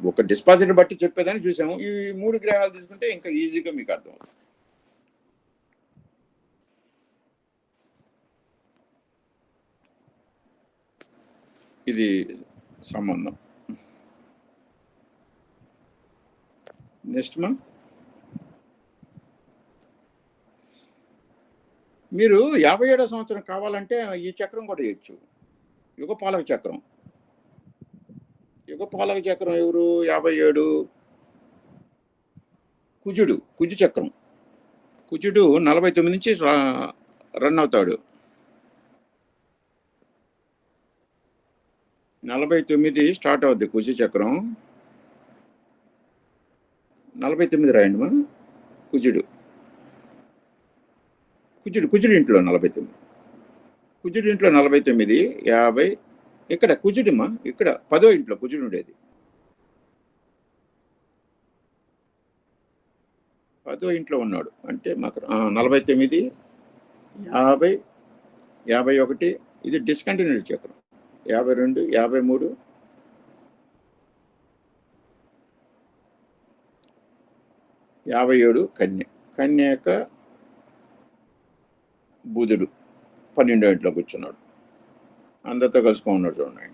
Speaker 1: ఒక డిస్పాజిట్ బట్టి చెప్పేదని చూసాము. ఈ 3 గ్రహాలు తీసుకుంటే ఇంకా ఈజీగా మీకు అర్థం అవుతుంది. ఇది సంబంధం. నెక్స్ట్ మీరు 57వ సంవత్సరం కావాలంటే ఈ చక్రం కూడా చేయొచ్చు. యుగపాలక చక్రం. యుగపాలక చక్రం ఎవరు? 57 కుజు చక్రం. కుజుడు 49 నుంచి రన్ అవుతాడు. 49 స్టార్ట్ అవుద్ది కుజు చక్రం. 49 రాయండి మా. కుజుడు ఇంట్లో 49. కుజుడు ఇంట్లో 49, 50. ఇక్కడ కుజుడిమా, ఇక్కడ 10వ ఇంట్లో కుజుడు ఉండేది. 10వ ఇంట్లో ఉన్నాడు అంటే మాకు 49, 50, 51, ఇది డిస్కంటిన్యూడ్ చక్రం. 52, 53, 57 కన్య. కన్య యొక్క బుధుడు 12వ ఇంట్లో కూర్చున్నాడు, అందరితో కలుసుకున్నాడు చూడండి.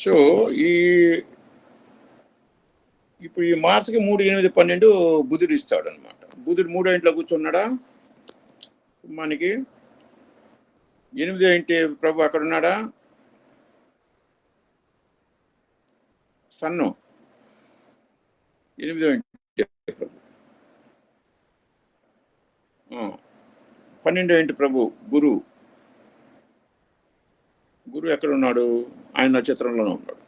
Speaker 1: సో ఇప్పుడు ఈ మార్చికి 3, 8, 12 బుధుడు ఇస్తాడు అనమాట. బుధుడు 3వ ఇంట్లో కూర్చున్నాడా, మనకి 8వ ఇంటి ప్రభు అక్కడ ఉన్నాడా, సన్ను 8వ ఇంటి ప్రభు. 12వ ఇంటి ప్రభు గురువు. గురువు ఎక్కడ ఉన్నాడు, ఆయన నక్షత్రంలోనే ఉన్నాడు.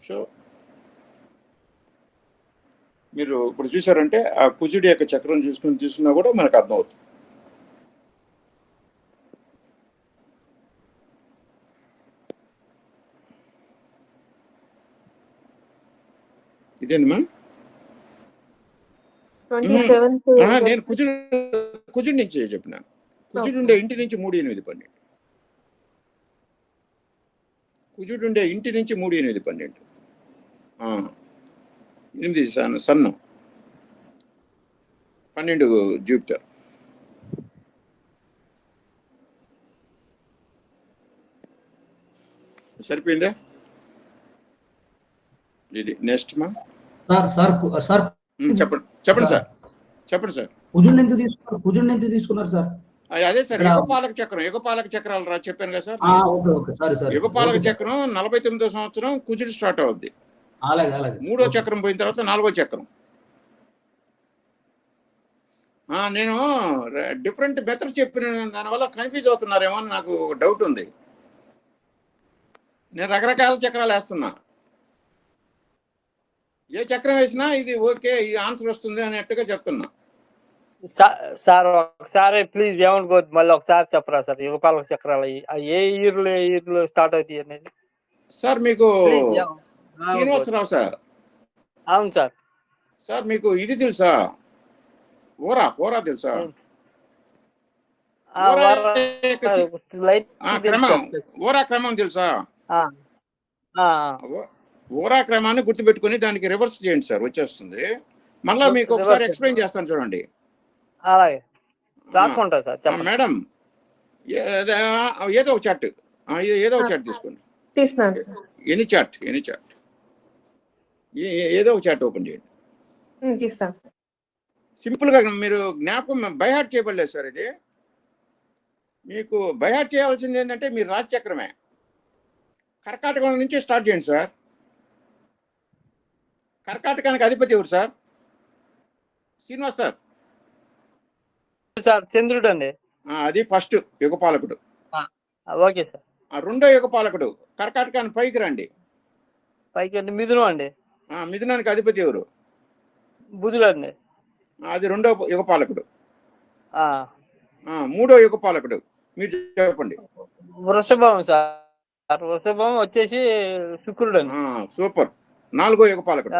Speaker 1: సో మీరు ఇప్పుడు చూసారంటే ఆ కుజుడి యొక్క చక్రం చూసుకున్నా కూడా మనకు అర్థమవుతుంది. ఇదేందమ్మా,
Speaker 2: 27th
Speaker 1: నేను కుజుడి నుంచి చెప్పిన. కుజుడు ఉండే ఇంటి నుంచి 3, 8, 12. కుజుడు ఉండే ఇంటి నుంచి 3, 8, 12. 8 సన్ను, 12 జూపిటర్. సరిపోయిందా? ఇది నెక్స్ట్ మా
Speaker 8: సార్
Speaker 1: చెప్పండి సార్.
Speaker 8: కుజుడిని ఎందుకు తీసుకున్నారు సార్?
Speaker 1: అదే సార్, యుగపాలక చక్రాలు రా చెప్పాను కదా సార్.
Speaker 8: Okay sorry sir.
Speaker 1: యుగపాలక చక్రం 49వ సంవత్సరం కుజుడు స్టార్ట్ అవుద్ది.
Speaker 8: అలాగే
Speaker 1: 3వ చక్రం పోయిన తర్వాత 4వ చక్రం. నేను డిఫరెంట్ మెథడ్స్ చెప్పిన దానివల్ల కన్ఫ్యూజ్ అవుతున్నారేమో అని నాకు డౌట్ ఉంది. నేను రకరకాల చక్రాలు వేస్తున్నా. ఏ చక్రం వేసినా ఇది ఓకే, ఈ ఆన్సర్ వస్తుంది అన్నట్టుగా చెప్తున్నా.
Speaker 9: సార్ ఒకసారి ప్లీజ్ ఏమనుకోవద్దు, మళ్ళీ ఒకసారి చెప్పరా సార్ యుగపాలక చక్రాలు ఏ ఇయర్లో స్టార్ట్ అవుతాయి అనేది?
Speaker 1: సార్ మీకు శ్రీనివాసరావు సార్.
Speaker 9: అవును సార్.
Speaker 1: సార్ మీకు ఇది తెలుసా, ఓరా తెలుసా? క్రమం తెలుసా? ఓరా క్రమాన్ని గుర్తుపెట్టుకుని దానికి రివర్స్ చేయండి సార్, వచ్చేస్తుంది. మళ్ళీ మీకు ఒకసారి ఎక్స్ప్లెయిన్ చేస్తాను చూడండి.
Speaker 9: అలాగే రాసుకుంటా సార్.
Speaker 1: మేడం ఏదో ఒక చార్ట్ తీసుకోండి. ఎనీ చార్ట్ ఏదో ఒక చార్ట్ ఓపెన్ చేయండి. సింపుల్ గా మీరు జ్ఞాపకం బైహార్ట్ చేయబడలేదు సార్. ఇది మీకు బైహార్ట్ చేయాల్సింది ఏంటంటే మీరు రాశి చక్రమే. కర్కాటకం నుంచి స్టార్ట్ చేయండి సార్. కర్కాటకానికి అధిపతి ఎవరు సార్? శ్రీనివాస్ సార్.
Speaker 9: చంద్రుడు అండి.
Speaker 1: అది ఫస్ట్ యుగపాలకుడు.
Speaker 9: Okay sir.
Speaker 1: రెండో యుగపాలకుడు కర్కాటకానికి పైకి రండి.
Speaker 9: పైకి మిథునం అండి.
Speaker 1: మిథునానికి అధిపతి ఎవరు?
Speaker 9: బుధుడు అండి.
Speaker 1: అది రెండో యుగపాలకుడు. మూడో యుగపాలకుడు మీరు చెప్పండి.
Speaker 9: వృషభం సార్. వృషభం వచ్చేసి శుక్రుడు అండి.
Speaker 1: సూపర్. నాలుగో యుగపాలకుడు.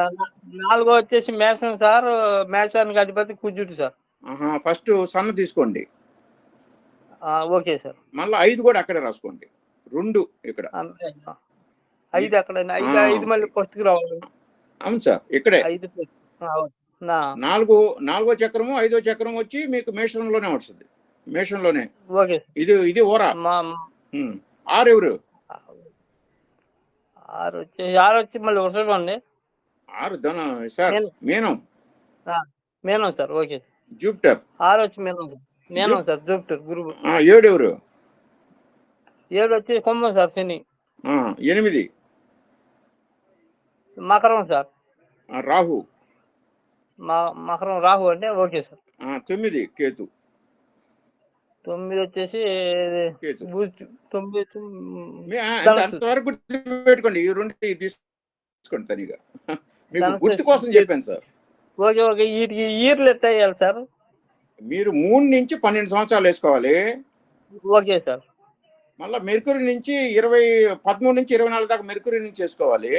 Speaker 9: నాలుగో వచ్చేసి మేషం సార్. మేషానికి అధిపతి కుజుడు సార్.
Speaker 1: ఫస్ట్ సన్న తీసుకోండి.
Speaker 9: Okay sir.
Speaker 1: మళ్ళీ 5 కూడా అక్కడే రాసుకోండి. 2 ఇక్కడ.
Speaker 9: 5 అక్కడ. 5 మళ్ళీ ఫస్ట్కి రావాలి.
Speaker 1: అవును సార్, ఇక్కడే
Speaker 9: 5.
Speaker 1: నాలుగో చక్రము 5వ చక్రం వచ్చి మీకు మేషంలోనే వస్తుంది. మేషంలోనే.
Speaker 9: ఓకే.
Speaker 1: ఇది ఓరా. 6 ఎవరు?
Speaker 9: 6 వచ్చి మళ్ళీ వృషభం అండి.
Speaker 1: 6 సార్
Speaker 9: మేనం సార్. ఓకే.
Speaker 1: జూపిటర్.
Speaker 9: 6 వచ్చి మేనం సార్. జూపిటర్ గురువు.
Speaker 1: 7 ఎవరు?
Speaker 9: 7 వచ్చి కుంభం సార్. శని.
Speaker 1: 8
Speaker 9: మకరం సార్.
Speaker 1: రాహు.
Speaker 9: మకరం రాహు అంటే ఓకే సార్.
Speaker 1: 9 కేతు.
Speaker 9: 9 వచ్చేసి
Speaker 1: కేతు.
Speaker 9: 9
Speaker 1: అంతవరకు గుర్తుపెట్టుకోండి. ఈ 2 తీసుకోండి తనిగా. మీకు గుర్తు కోసం చెప్పాను సార్.
Speaker 9: ఓకే. ఇయర్లు ఎట్లా వేయాలి సార్?
Speaker 1: మీరు 3 నుంచి 12 సంవత్సరాలు వేసుకోవాలి.
Speaker 9: Okay sir.
Speaker 1: మళ్ళీ మెర్కురీ నుంచి 13 నుంచి 24 దాకా మెర్కురీ నుంచి వేసుకోవాలి.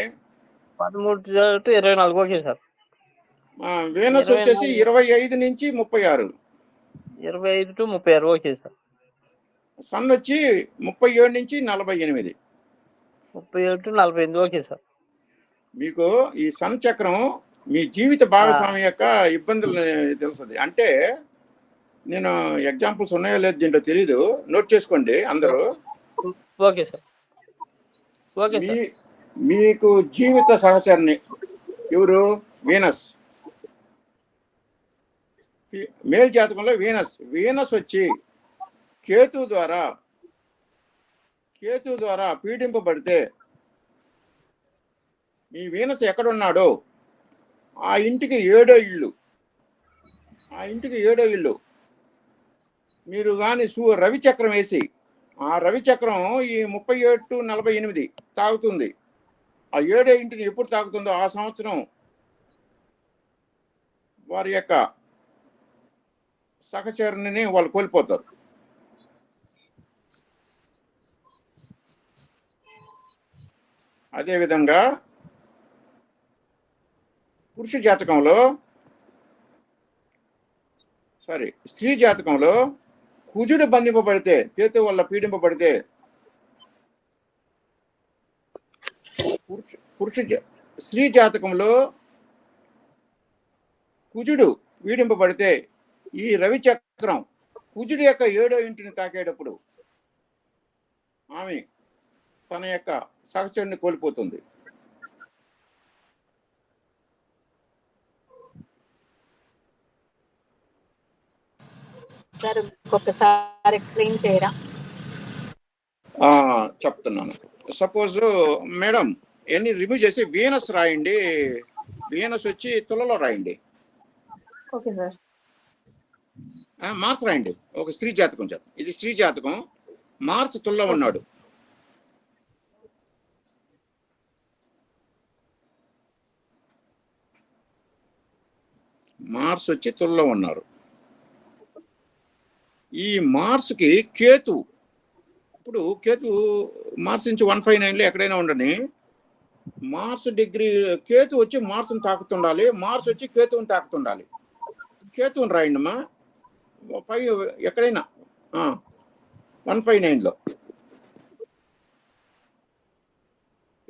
Speaker 9: 13 to 24. Okay sir.
Speaker 1: వీనస్
Speaker 9: 24
Speaker 1: వచ్చేసి 25 నుంచి 36.
Speaker 9: 25 to 36 ఓకే సార్.
Speaker 1: సన్ వచ్చి 37 నుంచి 48.
Speaker 9: 37 to 48 ఓకే సార్.
Speaker 1: మీకు ఈ సన్ చక్రం మీ జీవిత భాగస్వామి యొక్క ఇబ్బందులు తెలుస్తుంది. అంటే నేను ఎగ్జాంపుల్స్ ఉన్నాయో లేదు దీంట్లో తెలీదు, నోట్ చేసుకోండి అందరూ.
Speaker 9: Okay sir. Okay sir.
Speaker 1: మీకు జీవిత సహచరిని ఎవరు? వీనస్. మేల్ జాతకంలో వీనస్ వచ్చి కేతు ద్వారా పీడింపబడితే ఈ వీనస్ ఎక్కడున్నాడో ఆ ఇంటికి 7వ ఇల్లు. మీరు కానీ రవిచక్రం వేసి ఆ రవిచక్రం ఈ 37 to 48 తాగుతుంది. ఆ 7వ ఇంటిని ఎప్పుడు తాగుతుందో ఆ సంవత్సరం వారి యొక్క సహచరుని వాళ్ళు కోల్పోతారు. అదేవిధంగా స్త్రీ జాతకంలో కుజుడు బంధింపబడితే, కేతు వల్ల పీడింపబడితే, స్త్రీ జాతకంలో కుజుడు పీడింపబడితే ఈ రవిచక్రం కుజుడి యొక్క 7వ ఇంటిని తాకేటప్పుడు ఆమె తన యొక్క సహచరుని కోల్పోతుంది.
Speaker 7: సార్ ఒక్కసారి ఎక్స్ప్లెయిన్ చేయరా?
Speaker 1: చెప్తున్నాను. సపోజ్ మేడం ఎన్ని రిమూవ్ చేసి వీనస్ రాయండి. వీనస్ వచ్చి తులలో రాయండి.
Speaker 2: Okay sir.
Speaker 1: మార్స్ రాయండి. ఒక స్త్రీ జాతకం ఇది స్త్రీ జాతకం. మార్స్ తుల్లో ఉన్నాడు. మార్స్ వచ్చి తుల్లో ఉన్నారు. ఈ మార్స్కి కేతు, ఇప్పుడు కేతు మార్స్ నుంచి 159లో ఎక్కడైనా ఉండని, మార్స్ డిగ్రీ కేతు వచ్చి మార్స్ని తాకుతుండాలి, మార్స్ వచ్చి కేతువుని తాకుతుండాలి. కేతువుని రాయండమ్మా 5 ఎక్కడైనా 159లో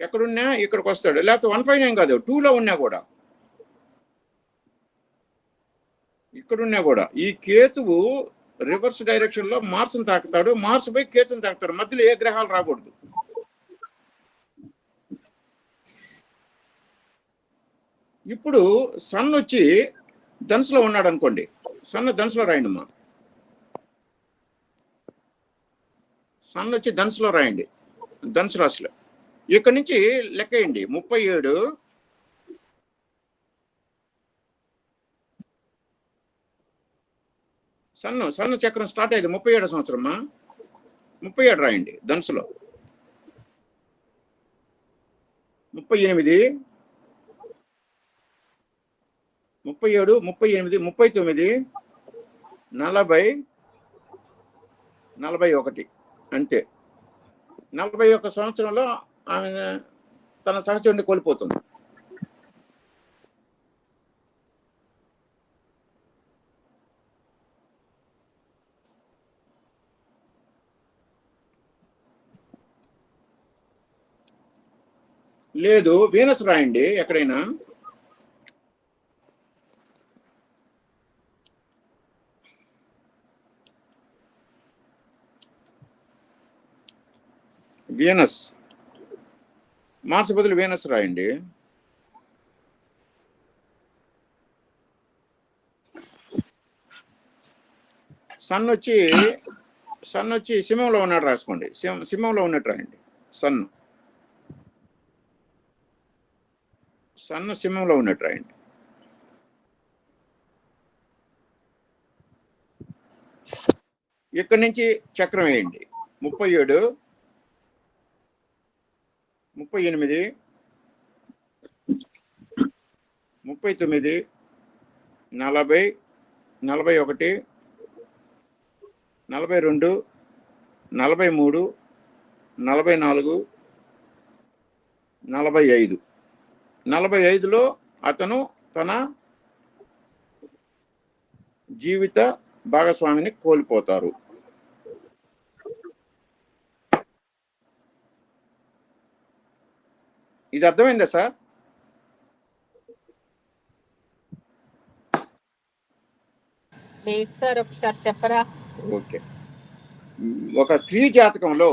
Speaker 1: ఎక్కడున్నా ఇక్కడికి వస్తాడు. లేకపోతే 159 కాదు 2లో ఉన్నా కూడా, ఇక్కడున్నా కూడా ఈ కేతువు రివర్స్ డైరెక్షన్ లో మార్స్ని తాకుతాడు. మార్స్ పోయి కేతుని తాకుతాడు. మధ్యలో ఏ గ్రహాలు రాకూడదు. ఇప్పుడు సన్ వచ్చి ధనుసులో ఉన్నాడు అనుకోండి. సన్ ధనుసులో రాయండమ్మా. సన్ వచ్చి ధనుసులో రాయండి. ధనుసు రాశిలో ఇక్కడి నుంచి లెక్కేయండి. 37 సన్న చక్రం స్టార్ట్ అయ్యింది 37వ సంవత్సరమ్మా. 37 రాయండి ధనుసులో. 38 37 38 39 40 41 అంతే. 41 సంవత్సరంలో ఆమె తన సహచరుని కోల్పోతుంది. లేదు వీనస్ రాయండి ఎక్కడైనా. వీనస్ మార్స్ బదులు వీనస్ రాయండి. సన్ వచ్చి సింహంలో ఉన్నాడు రాసుకోండి. సింహంలో ఉన్నట్టు రాయండి. సన్ సింహంలో ఉన్నట్టు రాయండి. ఇక్కడి నుంచి చక్రం వేయండి. 37 38 39 40 41 42 43 44 45. 45లో అతను తన జీవిత భాగస్వామిని కోల్పోతారు. ఇది అర్థమైందా సార్?
Speaker 7: లేదు సార్, ఒకసారి చెప్పరా?
Speaker 1: ఓకే. ఒక స్త్రీ జాతకంలో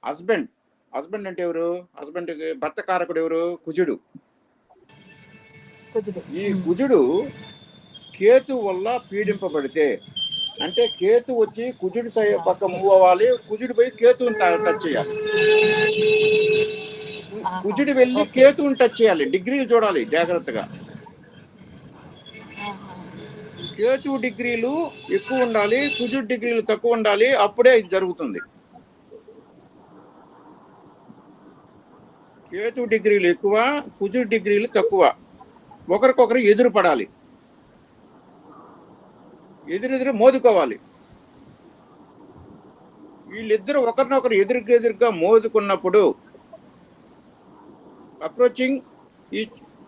Speaker 1: హస్బెండ్ అంటే ఎవరు? హస్బెండ్ భర్త కారకుడు ఎవరు? కుజుడు. ఈ కుజుడు కేతు వల్ల పీడింపబడితే, అంటే కేతు వచ్చి కుజుడు పక్క మూవ్ అవ్వాలి, కుజుడు పోయి కేతుని టచ్ చేయాలి. కుజుడు వెళ్ళి కేతుని టచ్ చేయాలి. డిగ్రీలు చూడాలి జాగ్రత్తగా. కేతు డిగ్రీలు ఎక్కువ ఉండాలి, కుజుడు డిగ్రీలు తక్కువ ఉండాలి. అప్పుడే ఇది జరుగుతుంది. కేతు డిగ్రీలు ఎక్కువ, కుజుడు డిగ్రీలు తక్కువ. ఒకరికొకరు ఎదురు పడాలి, ఎదురెదురు మోదుకోవాలి. వీళ్ళిద్దరూ ఒకరినొకరు ఎదురుగా మోదుకున్నప్పుడు అప్రోచింగ్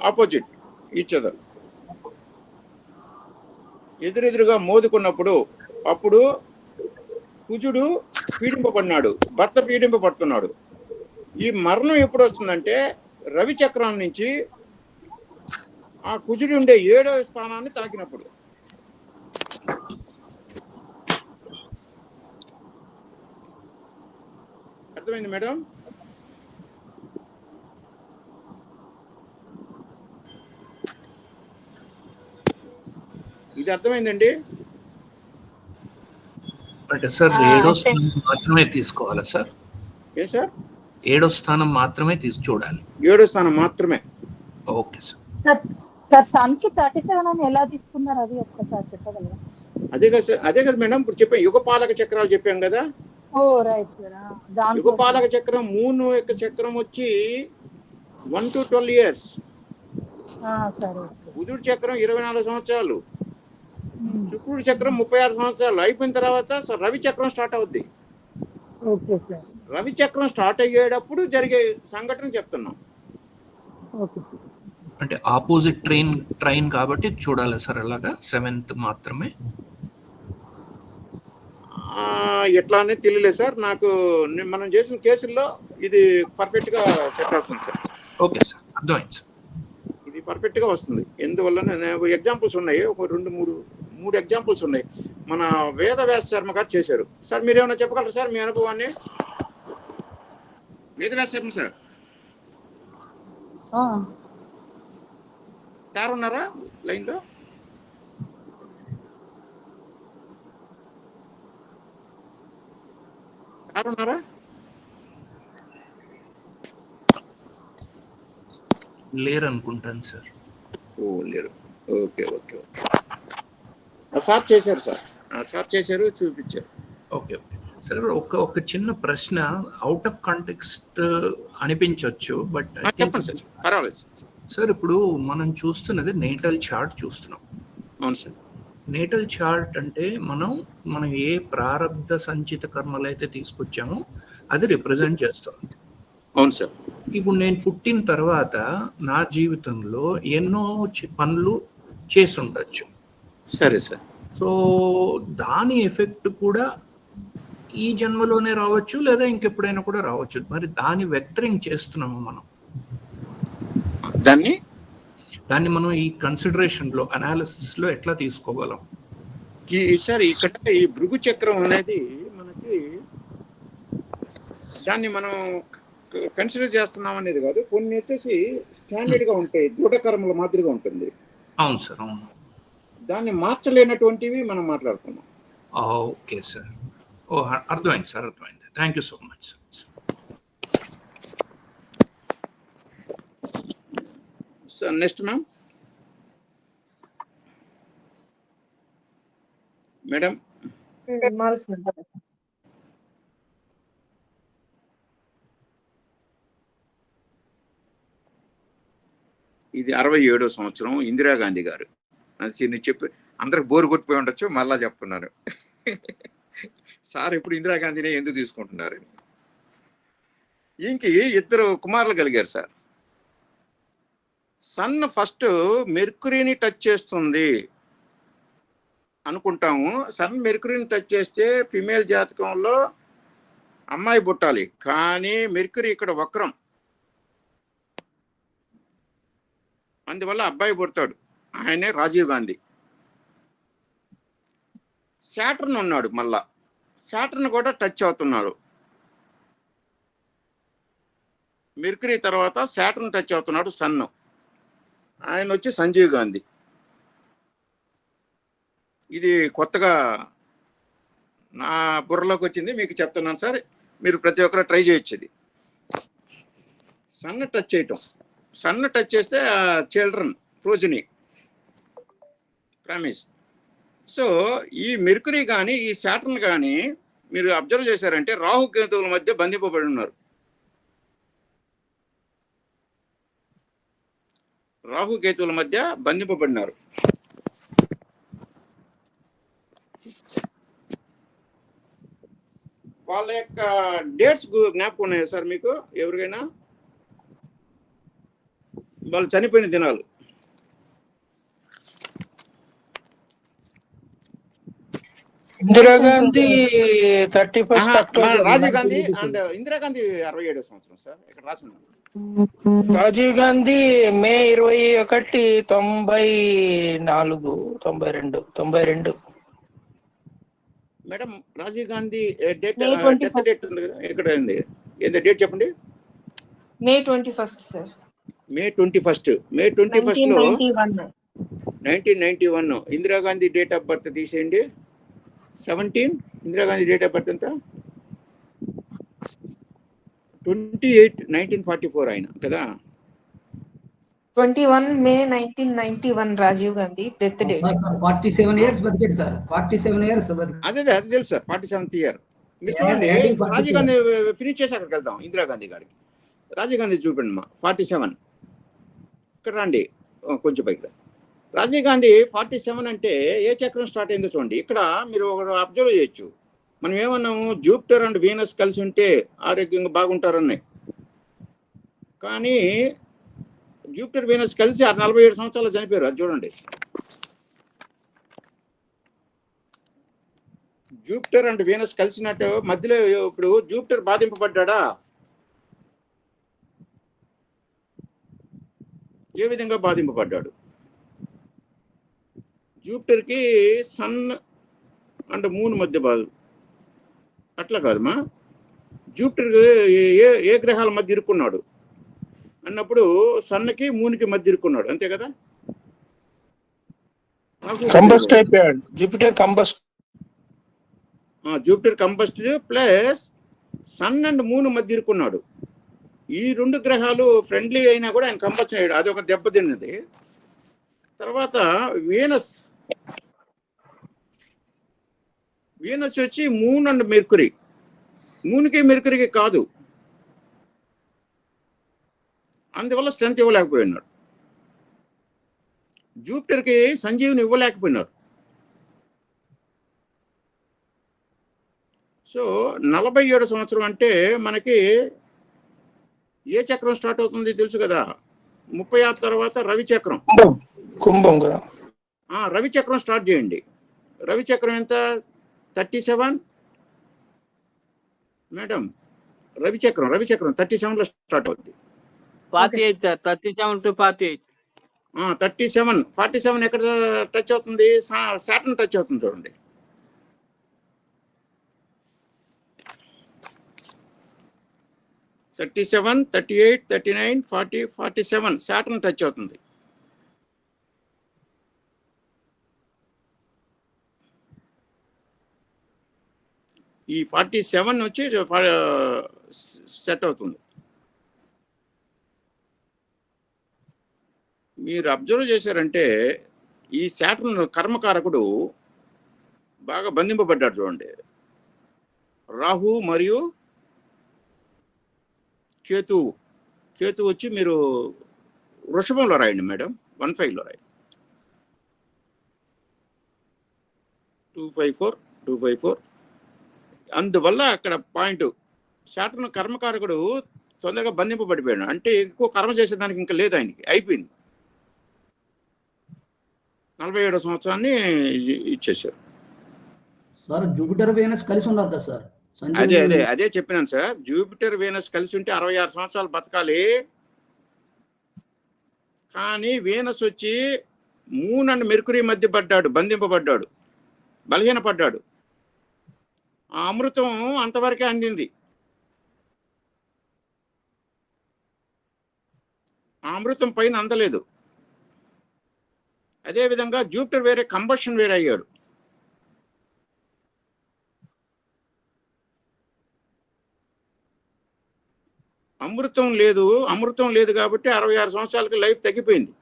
Speaker 1: ఆపోజిట్ ఈచ్ అదర్, ఎదురెదురుగా మోదుకున్నప్పుడు అప్పుడు కుజుడు పీడింపబడినాడు, భర్త పీడింపబడుతున్నాడు. ఈ మరణం ఎప్పుడు వస్తుందంటే రవి చక్రం నుంచి ఆ కుజుడు ఉండే 7వ స్థానాన్ని తాకినప్పుడు. అర్థమైంది మేడం? ఇది అర్థమైందండి?
Speaker 10: అంటే సార్ 7వ స్థానం మాత్రమే తీసుకోవాలా సార్?
Speaker 1: ఏ సార్?
Speaker 10: 7వ స్థానం మాత్రమే చూడాలి.
Speaker 1: 7వ స్థానం మాత్రమే.
Speaker 10: Okay sir.
Speaker 4: సార్ సన్ కి 37 అని ఎలా తీసుకున్నారు, అది ఒక్కసారి చెప్పగలరా?
Speaker 1: అదే కదా మేడం ఇప్పుడు చెప్పాం, యుగపాలక చక్రాలు చెప్పాం కదా.
Speaker 4: ఓ రైట్ సార్.
Speaker 1: యుగపాలక చక్రం మూన్ యొక్క చక్రం వచ్చి 1 to 12 years. బుధుడి చక్రం 24 సంవత్సరాలు, శుక్రుడి చక్రం 36 సంవత్సరాలు. అయిపోయిన తర్వాత రవి చక్రం స్టార్ట్ అవుద్ది. రవి చక్రం స్టార్ట్ అయ్యేటప్పుడు జరిగే సంఘటన చెప్తున్నాం.
Speaker 10: అంటే ఆపోజిట్ ట్రైన్ కాబట్టి చూడాలి సార్. అలాగా 7th మాత్రమే
Speaker 1: ఎట్లా అనేది తెలియలేదు సార్ నాకు. మనం చేసిన కేసుల్లో ఇది పర్ఫెక్ట్ గా సెట్ అవుతుంది సార్.
Speaker 10: ఓకే సార్, అర్థమైంది సార్.
Speaker 1: ఇది పర్ఫెక్ట్ గా వస్తుంది. ఎందువల్ల ఎగ్జాంపుల్స్ ఉన్నాయి, ఒక 2-3 ఎగ్జాంపుల్స్ ఉన్నాయి. మన వేదవ్యాస శర్మ గారు చేశారు సార్. మీరు ఏమైనా చెప్పగలరు సార్ మీ అనుభవాన్ని? వేదవ్యాస శర్మ సార్ సార్ ఉన్నారా లైన్ లో? సార్ ఉన్నారా?
Speaker 10: లేరు అనుకుంటాను సార్.
Speaker 1: ఓ లేరు. Okay okay okay. సార్ చేశారు సార్, సార్ చేశారు, చూపించారు.
Speaker 10: Okay okay sir. ఒక చిన్న ప్రశ్న, అవుట్ ఆఫ్ కాంటెక్స్ట్ అనిపించవచ్చు, బట్
Speaker 1: చెప్పండి సార్, పర్వాలేదు
Speaker 10: సార్. ఇప్పుడు మనం చూస్తున్నది నేటల్ చార్ట్ చూస్తున్నాం.
Speaker 1: అవును సార్.
Speaker 10: నేటల్ చార్ట్ అంటే మనం ఏ ప్రారబ్ధ సంచిత కర్మలు అయితే తీసుకొచ్చామో అది రిప్రజెంట్ చేస్తుంది.
Speaker 1: అవును సార్.
Speaker 10: ఇప్పుడు నేను పుట్టిన తర్వాత నా జీవితంలో ఎన్నో పనులు చేసి ఉండొచ్చు.
Speaker 1: సరే సార్.
Speaker 10: సో దాని ఎఫెక్ట్ కూడా ఈ జన్మలోనే రావచ్చు, లేదా ఇంకెప్పుడైనా కూడా రావచ్చు. మరి దాన్ని వెక్టరింగ్ చేస్తున్నాము మనం. దాన్ని మనం ఈ కన్సిడరేషన్ లో, అనాలిసిస్ లో ఎట్లా తీసుకోగలం?
Speaker 1: సార్ ఇక్కడ ఈ భృగు చక్రం అనేది మనకి దాన్ని మనం కన్సిడర్ చేస్తున్నాం అనేది కాదు. కొన్ని వచ్చేసి స్టాండర్డ్ గా ఉంటాయి, దృఢ కర్మల మాదిరిగా ఉంటుంది.
Speaker 10: అవును సార్, అవును.
Speaker 1: దాన్ని మార్చలేనటువంటివి మనం మాట్లాడుతున్నాం.
Speaker 10: Okay sir. ఓ అర్థమైంది సార్, అర్థమైంది. Thank you so much
Speaker 1: sir. Next ma'am. Madam ఇది 67వ సంవత్సరం, ఇందిరాగాంధీ గారు. అది చెప్పి అందరికి బోరు కొట్టిపోయి ఉండొచ్చు, మళ్ళా చెప్తున్నాను. సార్ ఇప్పుడు ఇందిరాగాంధీనే ఎందుకు తీసుకుంటున్నారు? ఈయనకి 2 కుమారులు కలిగారు సార్. సన్ ఫస్ట్ మెర్క్యూరీని టచ్ చేస్తుంది, అనుకుంటాము. సన్ మెర్క్యూరీని టచ్ చేస్తే ఫిమేల్ జాతకంలో అమ్మాయి పుట్టాలి, కానీ మెర్క్యూరీ ఇక్కడ వక్రం, అందువల్ల అబ్బాయి పుడతాడు. ఆయనే రాజీవ్ గాంధీ. శాటర్న్ ఉన్నాడు, మళ్ళా శాటర్న్ కూడా టచ్ అవుతున్నాడు. మెర్క్యూరీ తర్వాత శాటర్న్ టచ్ అవుతున్నాడు సన్. ఆయన వచ్చి సంజీవ్ గాంధీ. ఇది కొత్తగా నా బుర్రలోకి వచ్చింది, మీకు చెప్తున్నాను సార్. మీరు ప్రతి ఒక్కరు ట్రై చేయొచ్చు. ఇది సన్ టచ్ చేయటం, సన్ టచ్ చేస్తే చిల్డ్రన్ ప్రోజని ప్రామిస్. సో ఈ మెర్క్యూరీ కానీ ఈ శాటర్న్ కానీ మీరు అబ్జర్వ్ చేశారంటే రాహుకేతువుల మధ్య బంధింపబడి ఉన్నారు. రాహుకేతువుల మధ్య బంధింపబడినారు. వాళ్ళ యొక్క డేట్స్ జ్ఞాపకం ఉన్నాయా సార్ మీకు ఎవరికైనా? వాళ్ళు చనిపోయిన దినాలు.
Speaker 3: ఇందిరాగాంధీ 31 అక్టోబర్,
Speaker 1: రాజీవ్ గాంధీ అండ్ ఇందిరాగాంధీ 67వ సంవత్సరం సార్ ఇక్కడ రాసిన.
Speaker 3: రాజీవ్ గాంధీ మే 21, 94, 92.
Speaker 1: Madam Rajiv Gandhi date
Speaker 2: May 21st.
Speaker 1: Death date ఉంది కదా, ఎక్కడ ఉంది? ఏంది డేట్ చెప్పండి?
Speaker 2: May 21st, sir.
Speaker 1: మే 21. మే 21 లో
Speaker 2: 1991.
Speaker 1: 1991. ఇందిరాగాంధీ డేట్ ఆఫ్ బర్త్ తీసేయండి. 17. ఇందిరాగాంధీ డేట్ ఆఫ్ బర్త్ ఎంత? 28, 1944 ఆయన కదా.
Speaker 2: 21 May 1991 Rajiv Gandhi death date.
Speaker 8: 47 years బతికాడు సార్. 47 years బతికాడు.
Speaker 1: అదే అది తెలుసు సార్. 47th year. మీరు చూడండి,
Speaker 8: 1947.
Speaker 1: రాజీవ్ గాంధీ ఫినిష్ చేసి అక్కడికి వెళ్దాం. ఇందిరాగాంధీ గారికి రాజీవ్ గాంధీ చూపండి మా 47. ఇక్కడ రండి కొంచెం పైకి. రాజీవ్ గాంధీ 47 అంటే ఏ చక్రం స్టార్ట్ అయిందో చూడండి. ఇక్కడ మీరు ఒక అబ్జర్వ్ చేయొచ్చు. మనం ఏమన్నాము, జూపిటర్ అండ్ వీనస్ కలిసి ఉంటే ఆరోగ్యంగా బాగుంటారన్నాయి. కానీ జూపిటర్ వీనస్ కలిసి 47 సంవత్సరాలు చనిపోయారు. అది చూడండి. జూపిటర్ అండ్ వీనస్ కలిసినట్టు మధ్యలో ఇప్పుడు జూపిటర్ బాధింపబడ్డా? ఏ విధంగా బాధింపబడ్డాడు? జూపిటర్కి సన్ అండ్ మూన్ మధ్య బాధ అట్లా కాదమ్మా. జూపిటర్ ఏ గ్రహాల మధ్య ఇరుక్కున్నాడు అన్నప్పుడు సన్కి మూన్కి మధ్య ఇరుక్కున్నాడు, అంతే కదా.
Speaker 3: కంబస్ట్ అయిపోయాడు. Jupiter combust.
Speaker 1: Jupiter combust plus sun and moon మధ్య ఇరుక్కున్నాడు. ఈ రెండు గ్రహాలు ఫ్రెండ్లీ అయినా కూడా ఆయన కంబస్ట్ అయ్యాడు. అది ఒక దెబ్బతిన్నది. తర్వాత వీనస్ వచ్చి మూన్ అండ్ మెర్క్యూరీ. మూన్కి మెర్క్యూరీకి కాదు, అందువల్ల స్ట్రెంత్ ఇవ్వలేకపోయినాడు. జూపిటర్కి సంజీవిని ఇవ్వలేకపోయినారు. సో 47 సంవత్సరం అంటే మనకి ఏ చక్రం స్టార్ట్ అవుతుంది తెలుసు కదా. 36 తర్వాత రవి చక్రం.
Speaker 3: కుంభం కదా.
Speaker 1: రవి చక్రం స్టార్ట్ చేయండి. రవి చక్రం ఎంత? 37 మేడం. రవి చక్రం 37లో స్టార్ట్ అవుతుంది.
Speaker 9: 48 సార్. 37 to 48.
Speaker 1: 37. 47 ఎక్కడ టచ్ అవుతుంది? సాటర్న్ టచ్ అవుతుంది చూడండి. (37, 38, 39, 40, 47) సాటర్న్ టచ్ అవుతుంది. ఈ 47 వచ్చి సెట్ అవుతుంది. మీరు అబ్జర్వ్ చేశారంటే ఈ సాటర్న్ కర్మకారకుడు బాగా బంధింపబడ్డాడు చూడండి. రాహు మరియు కేతు వచ్చి మీరు వృషభంలో రాయండి మేడం. 15లో రాయండి. 254. అందువల్ల అక్కడ పాయింట్ సాటర్న్ కర్మకారకుడు తొందరగా బంధింపబడిపోయాడు. అంటే ఎక్కువ కర్మ చేసేదానికి ఇంకా లేదు, ఆయనకి అయిపోయింది. 47వ సంవత్సరాన్ని ఇచ్చేసారు.
Speaker 8: సార్ జూపిటర్ వీనస్ కలిసి ఉన్నారు కదా సార్.
Speaker 1: అదే చెప్పినాను సార్. జూపిటర్ వీనస్ కలిసి ఉంటే 66 సంవత్సరాలు బతకాలి. కానీ వీనస్ వచ్చి మూన్ అండ్ మెర్కురీ మధ్య పడ్డాడు, బంధింపబడ్డాడు, బలహీనపడ్డాడు. ఆ అమృతం అంతవరకే అందింది. ఆ అమృతం పైన అందలేదు. అదేవిధంగా జూపిటర్ వేరే, కంబషన్ వేరే అయ్యాడు. అమృతం లేదు కాబట్టి 66 సంవత్సరాలకి లైఫ్ తగ్గిపోయింది.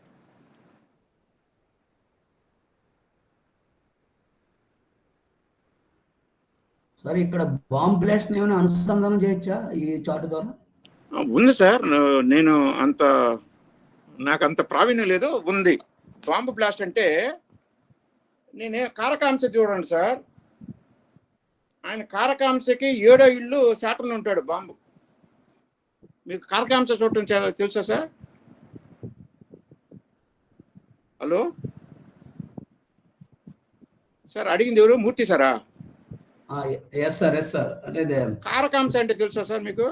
Speaker 8: సార్ ఇక్కడ బాంబ్ బ్లాస్ట్ ఏమైనా అనుసంధానం చేయొచ్చా ఈ చార్ట్ ద్వారా?
Speaker 1: ఉంది సార్. నాకు అంత ప్రావీణ్యం లేదు. ఉంది. బాంబు బ్లాస్ట్ అంటే కారకాంశ చూడండి సార్. ఆయన కారకాంశకి 7వ ఇల్లు శాటర్న్ ఉంటాడు బాంబు. మీకు కారకాంశ చూడటం తెలుసా సార్? హలో సార్, అడిగింది ఎవరు? మూర్తి సారా?
Speaker 8: Yes sir. అంటే
Speaker 1: కారకాంశ అంటే తెలుసా సార్ మీకు?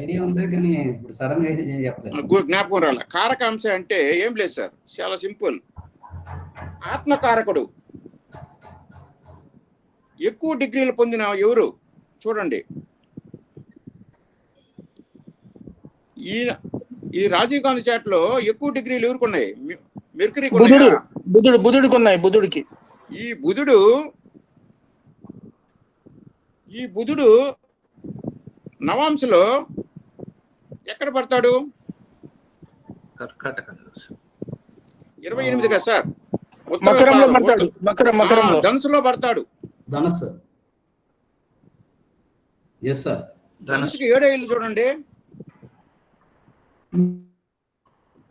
Speaker 8: ఐడియా ఉంది కానీ ఇప్పుడు సడన్ గా చెప్పలేదు.
Speaker 1: జ్ఞాపకం రాలే. కారకాంశ అంటే ఏం లేదు సార్, చాలా సింపుల్. ఆత్మకారకుడు. ఎక్కువ డిగ్రీలు పొందిన ఎవరు చూడండి. ఈ రాజీవ్ గాంధీ చాట్ లో ఎక్కువ డిగ్రీలు ఎవరికి ఉన్నాయి? మెర్కురీకి ఉన్నాయి.
Speaker 3: బుధుడికి ఉన్నాయి. బుధుడికి
Speaker 1: ఈ బుధుడు నవాంశలో ఎక్కడ పడతాడు?
Speaker 10: కర్కాటకంలో
Speaker 1: 28 కదా సార్. ధనుసులో పడతాడు.
Speaker 8: ధనుసు. Yes sir.
Speaker 1: ధనుసుకి 7వ ఇల్లు చూడండి.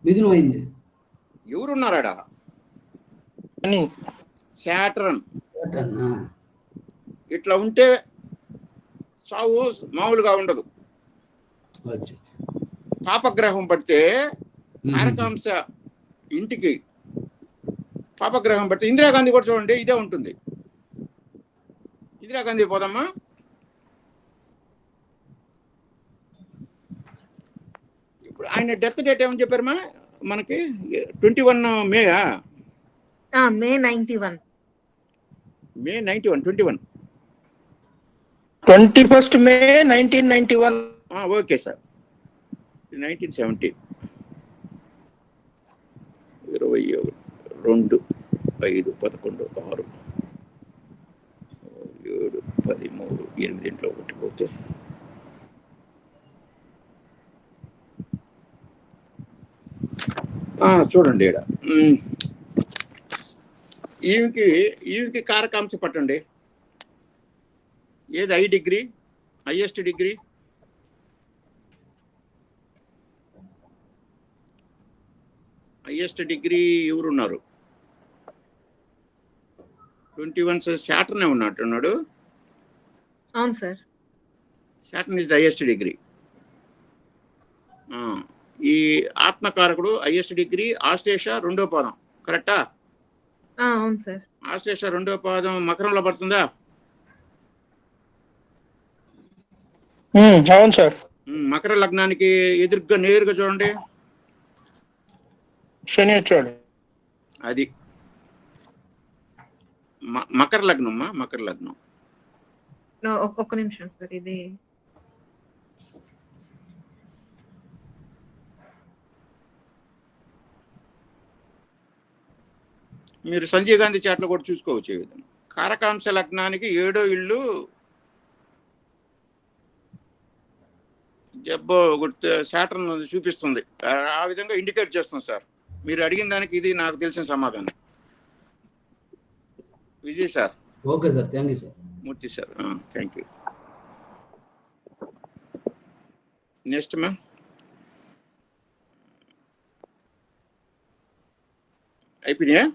Speaker 8: మిథునం అయింది.
Speaker 1: ఎవరున్నారాడా? శాటర్న్. ఇట్లా ఉంటే చావు మామూలుగా ఉండదు. పాపగ్రహం పడితే కారకాంశ ఇంటికి పాపగ్రహం పడితే, ఇందిరాగాంధీ కూడా చూడండి ఇదే ఉంటుంది. ఇందిరాగాంధీ పోదమ్మా. ఇప్పుడు ఆయన డెత్ డేట్ ఏమని చెప్పారమ్మా మనకి? 21 మేయా?
Speaker 2: మే 91.
Speaker 1: మే 91.
Speaker 3: 21st మే 1991.
Speaker 1: Okay sir. 1970. 21, 2, 5, 11, 6, 7, 13, 8 ఒకటి పోతే చూడండి ఈడ ఈవికి కారకాంశ పట్టండి. ఏది I degree, highest degree? Highest degree ఎవరున్నారు? 21 శాటర్నే ఉన్నాడు.
Speaker 2: అవును sir.
Speaker 1: Saturn is the highest degree. ఈ ఆత్మకారకుడు హైయెస్ట్ డిగ్రీ ఆశ్లేష 2వ పాదం. కరెక్టా?
Speaker 2: అవును సార్.
Speaker 1: ఆశ్లేష 2వ పాదం మకరంలో పడుతుందా?
Speaker 3: అవును సార్.
Speaker 1: మకర లగ్నానికి ఎదురుగా నేరుగా చూడండి.
Speaker 3: శని వచ్చాడు.
Speaker 1: అది మకర లగ్నం. మకర లగ్నం.
Speaker 2: ఒక్క నిమిషం సార్. ఇది
Speaker 1: మీరు సంజయ్ గాంధీ చాట్లో కూడా చూసుకోవచ్చు. ఈ విధంగా కారకాంశ లగ్నానికి 7వ ఇల్లు జబ్బు శాటర్న్ చూపిస్తుంది. ఆ విధంగా ఇండికేట్ చేస్తుంది సార్. మీరు అడిగిన దానికి ఇది నాకు తెలిసిన సమాధానం. Vijay sir.
Speaker 8: Okay sir. Thank you sir.
Speaker 1: Murthy sir. Thank you. Next ma'am. అయిపోయినాయా?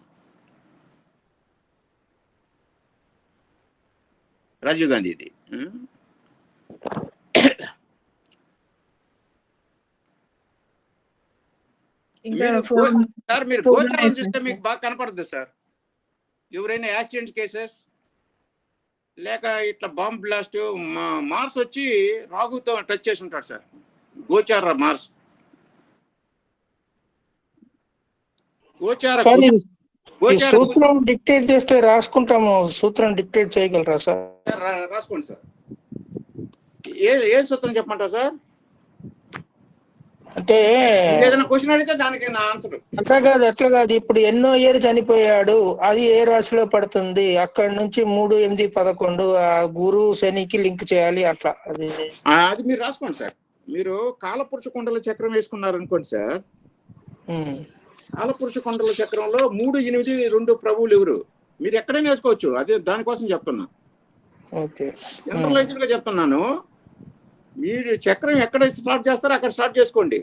Speaker 1: రాజీవ్ గాంధీ ఇది.
Speaker 2: ఇంకా
Speaker 1: మీరు
Speaker 2: ఫోన్
Speaker 1: సార్ మీరు
Speaker 2: ఫోన్
Speaker 1: గోచారం
Speaker 2: వేసాను
Speaker 1: చూస్తే
Speaker 2: సార్.
Speaker 1: మీకు బాగా కనపడుతుంది సార్. ఎవరైనా యాక్సిడెంట్ కేసెస్ లేక ఇట్లా బాంబ్ బ్లాస్ట్, మార్స్ వచ్చి రాగుతో టచ్ చేసి ఉంటాడు సార్. గోచార మార్స్, గోచార
Speaker 3: సార్ ఈ
Speaker 1: గోచార
Speaker 3: సూత్రం డిక్టేట్ చేస్తే రాసుకుంటాము, సూత్రం డిక్టేట్ చేయగలరా సార్?
Speaker 1: రాసుకోండి సార్. ఏ సూత్రం చెప్పమంటారు సార్?
Speaker 3: అంటే
Speaker 1: మీరు ఏదైనా క్వశ్చన్ అడిగితే దానికి నా ఆన్సర్.
Speaker 3: అట్లా కాదు. ఇప్పుడు ఎన్నో ఇయర్ చనిపోయాడు, అది ఏ రాశిలో పడుతుంది, అక్కడ నుంచి 3, 8, 11 ఆ గురు శనికి లింక్ చేయాలి అట్లా.
Speaker 1: అది మీరు రాసుకోండి సార్. మీరు కాలపురుష కుండల చక్రం వేసుకున్నారు అనుకోండి సార్. కాలపురుష కుండల చక్రంలో 3, 8, 2 ప్రభువులు ఎవరు? మీరు ఎక్కడైనా వేసుకోవచ్చు. అదే దానికోసం చెప్తున్నా. జనరలైజ్డ్ గా చెప్తున్నాను. మీరు చక్రం ఎక్కడ స్టార్ట్ చేస్తారో అక్కడ స్టార్ట్ చేసుకోండి,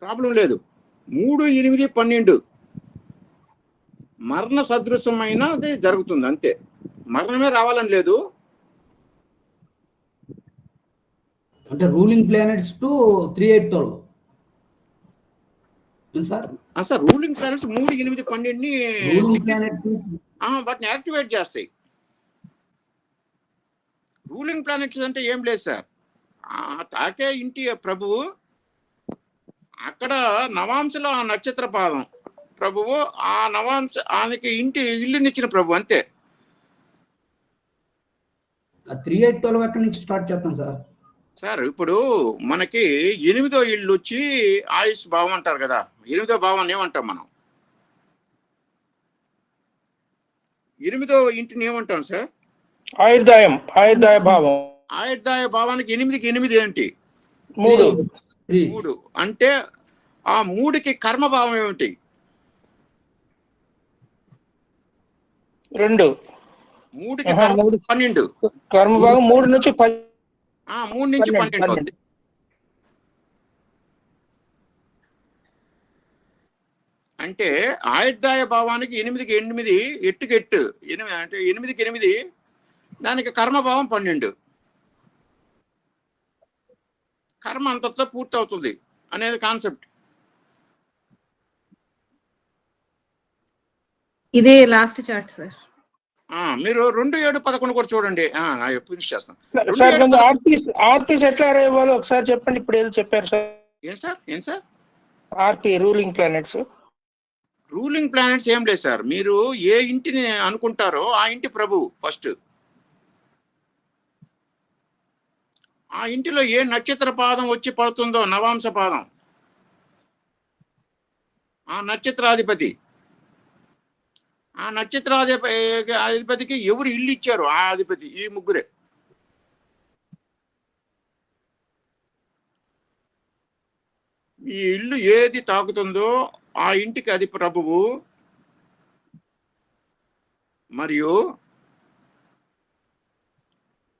Speaker 1: ప్రాబ్లం లేదు. 3, 8, 12 మరణ సదృశమైనది జరుగుతుంది అంతే. మరణమే రావాలని లేదు.
Speaker 8: అంటే ruling planets to 3, 8, 12 sir.
Speaker 1: Sir ruling planets 3, 8, 12ని వాటిని యాక్టివేట్ చేస్తాయి. రూలింగ్ ప్లానెట్స్ అంటే ఏం లేదు సార్. తాకే ఇంటి ప్రభువు, అక్కడ నవాంశలో ఆ నక్షత్ర పాదం ప్రభువు, ఆ నవాంశ ఆయనకి ఇల్లునిచ్చిన ప్రభు అంతే.
Speaker 8: 3, 8, 12 ఎక్కడి నుంచి స్టార్ట్ చేస్తాం సార్?
Speaker 1: సార్ ఇప్పుడు మనకి 8వ ఇల్లు వచ్చి ఆయుష్ భావం అంటారు కదా. 8వ భావాన్ని ఏమంటాం మనం? 8వ ఇంటిని ఏమంటాం సార్? ఆయుర్దాయ భావం. ఆయుర్దాయ భావానికి 8కి 8 ఏంటి? 3. అంటే ఆ 3కి కర్మభావం ఏమిటి?
Speaker 3: 2.
Speaker 1: 3కి 12.
Speaker 3: కర్మభావం 3 నుంచి
Speaker 1: 12 అవుతుంది. అంటే ఆయుర్దాయ భావానికి 8కి 8 ఎట్టుకెట్టు 8 అంటే 8కి 8 దానికి కర్మభావం 12. కర్మ అంతతో పూర్తి అవుతుంది అనేది కాన్సెప్ట్.
Speaker 2: ఇదే లాస్ట్ చార్ట్ సార్.
Speaker 1: మీరు 2, 7, 11 కూడా చూడండి. ఫినిష్ చేస్తాం.
Speaker 3: ఆర్పీస్ ఎట్లా అరేవాలో ఒకసారి చెప్పండి. ఇప్పుడు ఏదో చెప్పారు సార్.
Speaker 1: ఏం sir
Speaker 3: RP ruling planets.
Speaker 1: Ruling planets ఏం లేదు సార్. మీరు ఏ ఇంటిని అనుకుంటారో ఆ ఇంటి ప్రభువు ఫస్ట్. ఆ ఇంటిలో ఏ నక్షత్ర పాదం వచ్చి పడుతుందో, నవాంశ పాదం, ఆ నక్షత్రాధిపతి, ఆ నక్షత్రాధిపతికి ఎవరు ఇల్లు ఇచ్చారు ఆ అధిపతి, ఈ ముగ్గురే. ఈ ఇల్లు ఏది తాకుతుందో ఆ ఇంటికి అది ప్రభువు, మరియు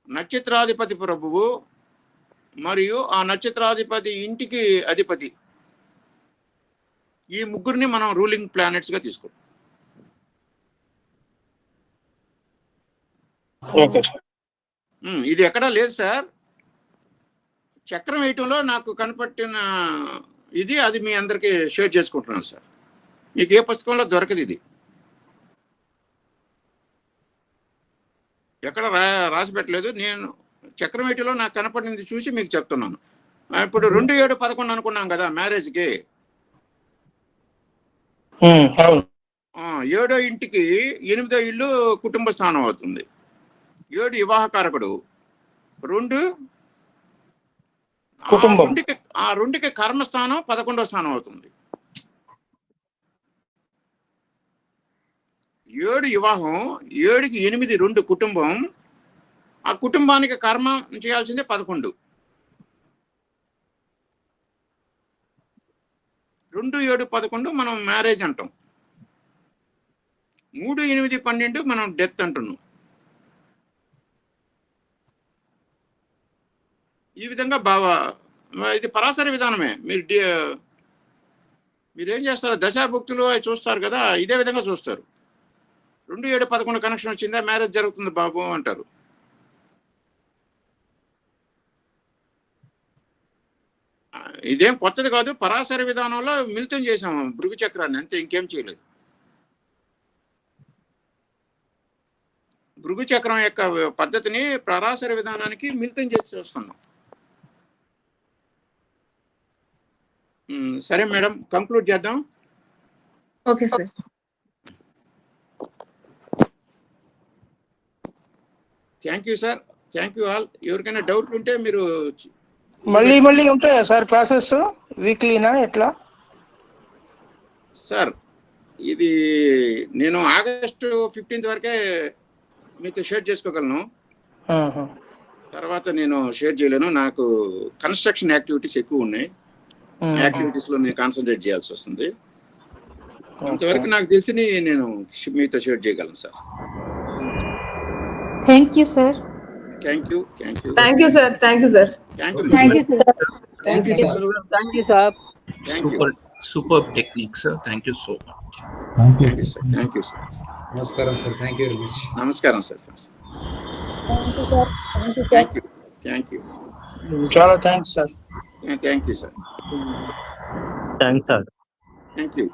Speaker 1: నక్షత్రాధిపతి ప్రభువు, మరియు ఆ నక్షత్రాధిపతి ఇంటికి అధిపతి. ఈ ముగ్గురిని మనం రూలింగ్ ప్లానెట్స్ గా తీసుకుంటాం. ఇది ఎక్కడా లేదు సార్. చక్రం వేయటంలో నాకు కనపట్టిన ఇది, అది మీ అందరికీ షేర్ చేసుకుంటున్నాను సార్. మీకు ఏ పుస్తకంలో దొరకదు ఇది. ఎక్కడ రాసి పెట్టలేదు. నేను చక్రం వేయటంలో నాకు కనపడింది చూసి మీకు చెప్తున్నాను. ఇప్పుడు 2, 7, 11 అనుకున్నాం కదా మ్యారేజ్కి. 7వ ఇంటికి 8వ ఇల్లు కుటుంబ స్థానం అవుతుంది. 7 వివాహకారకుడు. 2 ఆ 2కి కర్మస్థానం 11వ స్థానం అవుతుంది. 7 వివాహం, 7కి 8 2 కుటుంబం. ఆ కుటుంబానికి కర్మ చేయాల్సిందే 11. 2, 7, 11 మనం మ్యారేజ్ అంటాం. 3, 8, 12 మనం డెత్ అంటున్నాం. ఈ విధంగా ఇది పరాశర విధానమే. మీరేం చేస్తారు, దశాభుక్తులు అవి చూస్తారు కదా, ఇదే విధంగా చూస్తారు. 2, 7, 11 కనెక్షన్ వచ్చిందా, మ్యారేజ్ జరుగుతుంది బాబు అంటారు. ఇదేం కొత్తది కాదు, పరాశర విధానంలో మిళితం చేసాం భృగు చక్రాన్ని, అంతే, ఇంకేం చేయలేదు. భృగు చక్రం యొక్క పద్ధతిని పరాశర విధానానికి మిళితం చేసి చూస్తున్నాం. సరే మేడం, కంక్లూడ్ చేద్దాం.
Speaker 2: Okay sir.
Speaker 1: Thank you sir, thank you all. ఎవరికైనా డౌట్ ఉంటే మీరు
Speaker 3: మళ్ళీ ఉంటాయా సార్ క్లాసెస్? వీక్లీనా ఎట్లా
Speaker 1: సార్? ఇది నేను ఆగస్టు 15th వరకే మీతో షేర్ చేసుకోగలను. తర్వాత నేను షేర్ చేయలేను, నాకు కన్స్ట్రక్షన్ యాక్టివిటీస్ ఎక్కువ ఉన్నాయి. యాక్టివిటీస్లో నేను కాన్సన్ట్రేట్ చేయాల్సి వస్తుంది. అంతవరకు నాకు తెలిసి నేను మీతో షేర్ చేయగలను sir.
Speaker 4: Thank you sir.
Speaker 1: Thank you, thank you,
Speaker 2: thank you sir. Thank you sir.
Speaker 1: Thank you,
Speaker 9: thank you sir.
Speaker 8: Thank you sir.
Speaker 9: Thank you sir.
Speaker 1: Thank you,
Speaker 10: super technique sir. Thank you so much.
Speaker 1: Thank you sir, thank you sir.
Speaker 11: నమస్కారం sir. Thank you very much.
Speaker 1: నమస్కారం sir. Thank you, thank you,
Speaker 3: చాలా thanks sir.
Speaker 1: Thank you sir.
Speaker 5: Thanks sir.
Speaker 1: Thank you.